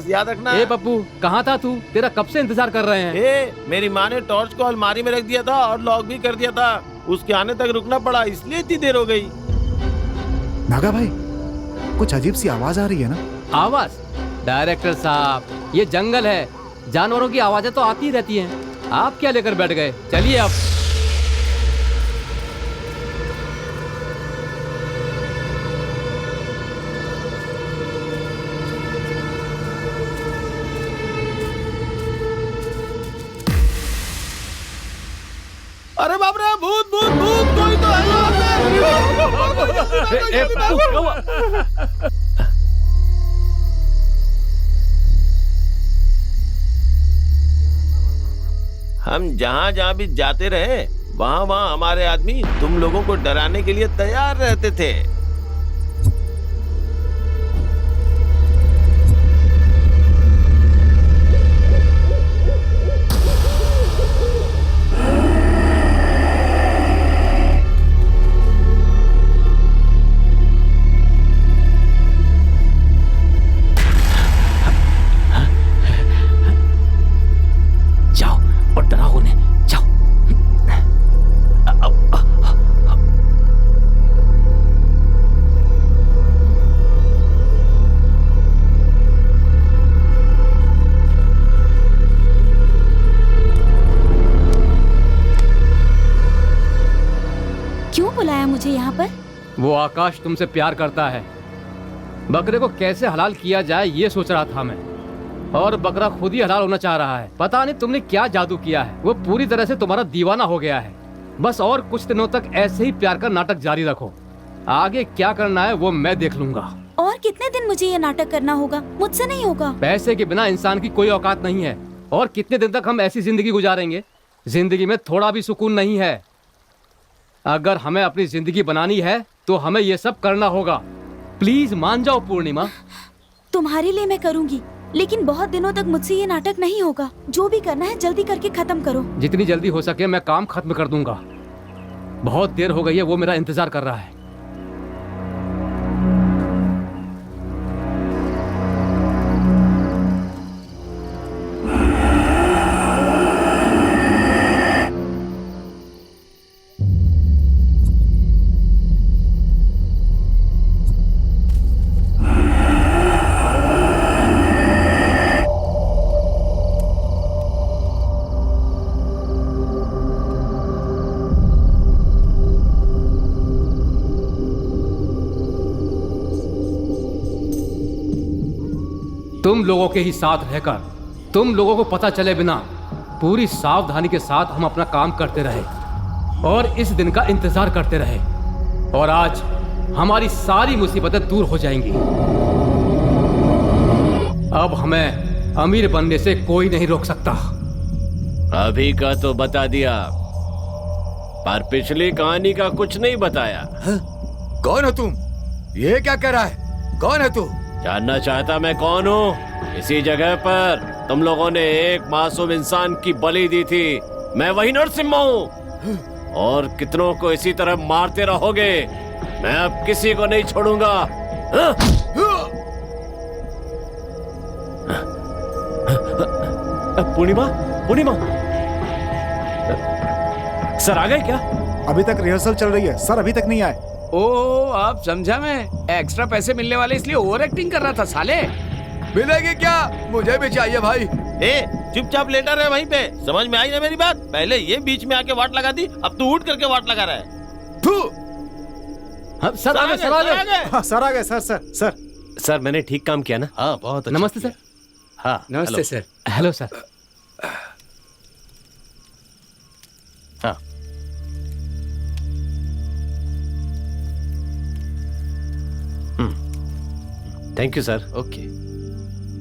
B: याद रखना।
C: ए पप्पू कहाँ था तू? तेरा कब से इंतजार कर रहे हैं।
B: मेरी माँ ने टॉर्च को अलमारी में रख दिया था और लॉक भी कर दिया था। उसके आने तक रुकना पड़ा, इसलिए इतनी देर हो गई।
H: नागा भाई कुछ अजीब सी आवाज आ रही है ना?
C: आवाज? डायरेक्टर साहब ये जंगल है, जानवरों की आवाजें तो आती ही रहती हैं। आप क्या लेकर बैठ गए? चलिए अब।
B: अरे बाप रे, भूत भूत भूत, कोई तो है यहाँ पे। हम जहाँ जहाँ भी जाते रहे वहाँ वहाँ हमारे आदमी तुम लोगों को डराने के लिए तैयार रहते थे।
J: मुझे यहाँ पर?
C: वो आकाश तुमसे प्यार करता है। बकरे को कैसे हलाल किया जाए ये सोच रहा था मैं। और बकरा खुद ही हलाल होना चाह रहा है। पता नहीं तुमने क्या जादू किया है, वो पूरी तरह से तुम्हारा दीवाना हो गया है। बस और कुछ दिनों तक ऐसे ही प्यार का नाटक जारी रखो, आगे क्या करना है वो मैं देख लूंगा।
J: और कितने दिन मुझे ये नाटक करना होगा? मुझसे नहीं होगा।
C: पैसे के बिना इंसान की कोई औकात नहीं है। और कितने दिन तक हम ऐसी जिंदगी गुजारेंगे? जिंदगी में थोड़ा भी सुकून नहीं है। अगर हमें अपनी जिंदगी बनानी है तो हमें ये सब करना होगा। प्लीज मान जाओ पूर्णिमा।
J: तुम्हारे लिए मैं करूंगी, लेकिन बहुत दिनों तक मुझसे ये नाटक नहीं होगा। जो भी करना है जल्दी करके खत्म करो।
C: जितनी जल्दी हो सके मैं काम खत्म कर दूंगा। बहुत देर हो गई है, वो मेरा इंतजार कर रहा है। तुम लोगों के ही साथ रहकर, तुम लोगों को पता चले बिना पूरी सावधानी के साथ हम अपना काम करते रहे और इस दिन का इंतजार करते रहे, और आज हमारी सारी मुसीबतें दूर हो जाएंगी। अब हमें अमीर बनने से कोई नहीं रोक सकता।
E: अभी का तो बता दिया, पर पिछली कहानी का कुछ नहीं बताया।
D: कौन हो तुम? ये क्या कर रहा है? कौन है तू?
E: जानना चाहता मैं कौन हूँ? इसी जगह पर तुम लोगों ने एक मासूम इंसान की बलि दी थी। मैं वही नरसिम्हा हूँ, और कितनों को इसी तरह मारते रहोगे। मैं अब किसी को नहीं छोड़ूंगा। पूर्णिमा, पूर्णिमा सर आ गए क्या?
H: अभी तक रिहर्सल चल रही है सर, अभी तक नहीं आए।
F: ओ आप समझा, मैं एक्स्ट्रा पैसे मिलने वाले इसलिए ओवर एक्टिंग कर रहा था साले।
D: मिलेगी क्या? मुझे भी चाहिए भाई।
B: चुपचाप लेटा रहे वहीं पे। समझ में आई ना मेरी बात? पहले ये बीच में आके वाट लगा दी, अब तू उठ करके वाट लगा रहा है।
C: सर आ गए, सर आ गए।
H: हाँ, सर आ गए। सर सर सर
E: सर मैंने ठीक काम किया ना?
A: हाँ बहुत अच्छा
C: नमस्ते
A: किया।
C: सर।
A: हाँ
F: नमस्ते सर।
C: Hello sir.
A: हाँ
E: थैंक यू सर।
A: ओके।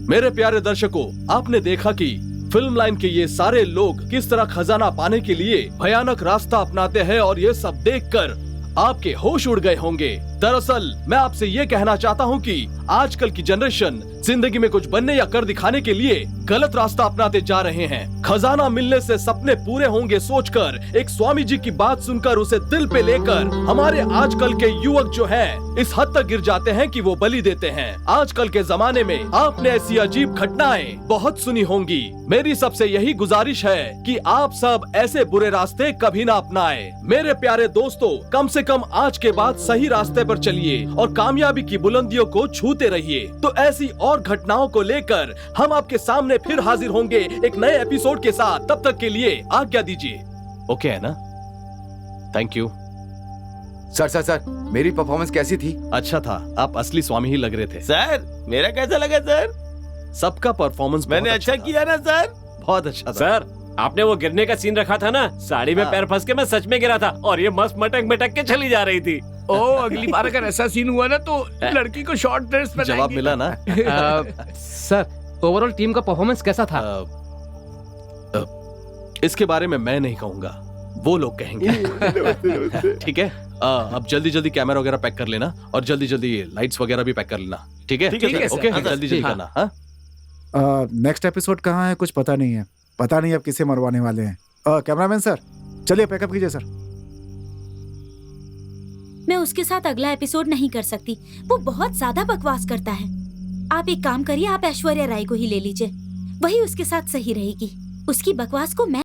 A: मेरे प्यारे दर्शकों, आपने देखा कि फिल्म लाइन के ये सारे लोग किस तरह खजाना पाने के लिए भयानक रास्ता अपनाते हैं, और ये सब देखकर आपके होश उड़ गए होंगे। दरअसल मैं आपसे ये कहना चाहता हूँ कि आजकल की जनरेशन जिंदगी में कुछ बनने या कर दिखाने के लिए गलत रास्ता अपनाते जा रहे हैं। खजाना मिलने से सपने पूरे होंगे सोचकर, एक स्वामी जी की बात सुनकर उसे दिल पे लेकर हमारे आजकल के युवक जो हैं इस हद तक गिर जाते हैं कि वो बलि देते हैं। आजकल के जमाने में आपने ऐसी अजीब घटनाएं बहुत सुनी होंगी। मेरी सबसे यही गुजारिश है कि आप सब ऐसे बुरे रास्ते कभी ना अपनाएं। मेरे प्यारे दोस्तों, कम से कम आज के बाद सही रास्ते पर चलिए और कामयाबी की बुलंदियों को छूते रहिए। तो ऐसी और घटनाओं को लेकर हम आपके सामने फिर हाजिर होंगे एक नए एपिसोड के साथ। तब तक के लिए आज्ञा दीजिए। ओके है ना? Thank you.
D: सर मेरी परफॉर्मेंस कैसी थी?
A: अच्छा था, आप असली स्वामी ही लग रहे थे।
B: सर मेरा कैसा लगा सर?
A: सबका परफॉर्मेंस
B: मैंने अच्छा किया ना सर?
A: बहुत अच्छा था।
E: सर आपने वो गिरने का सीन रखा था ना, साड़ी में पैर फंस के मैं सच में गिरा था और ये मस्त मटक मटक के चली जा रही थी।
F: ओ अगली बार अगर ऐसा सीन हुआ ना तो लड़की को शॉर्ट ड्रेस पहनाएंगे।
A: जवाब मिला ना?
C: सर ओवरऑल टीम का परफॉर्मेंस कैसा था?
A: इसके बारे में मैं नहीं कहूंगा, वो लोग कहेंगे। ठीक है, अब जल्दी जल्दी कैमरा वगैरह पैक कर लेना और जल्दी जल्दी लाइट्स वगैरह भी पैक कर लेना। ठीक है?
F: ठीक है सर।
A: ओके,
F: हाँ,
A: जल्दी जल्दी
F: हाँ।
A: करना। हाँ
H: नेक्स्ट एपिसोड कहाँ है कुछ पता नहीं है। पता नहीं अब किसे मरवाने वाले हैं। कैमरामैन सर चलिए पैकअप कीजिए सर।
J: मैं उसके साथ अगला एपिसोड नहीं कर सकती, वो बहुत ज्यादा बकवास करता है। आप एक काम करिए, आप ऐश्वर्या राय को ही ले लीजिए, वही उसके साथ सही रहेगी। उसकी बकवास को मैं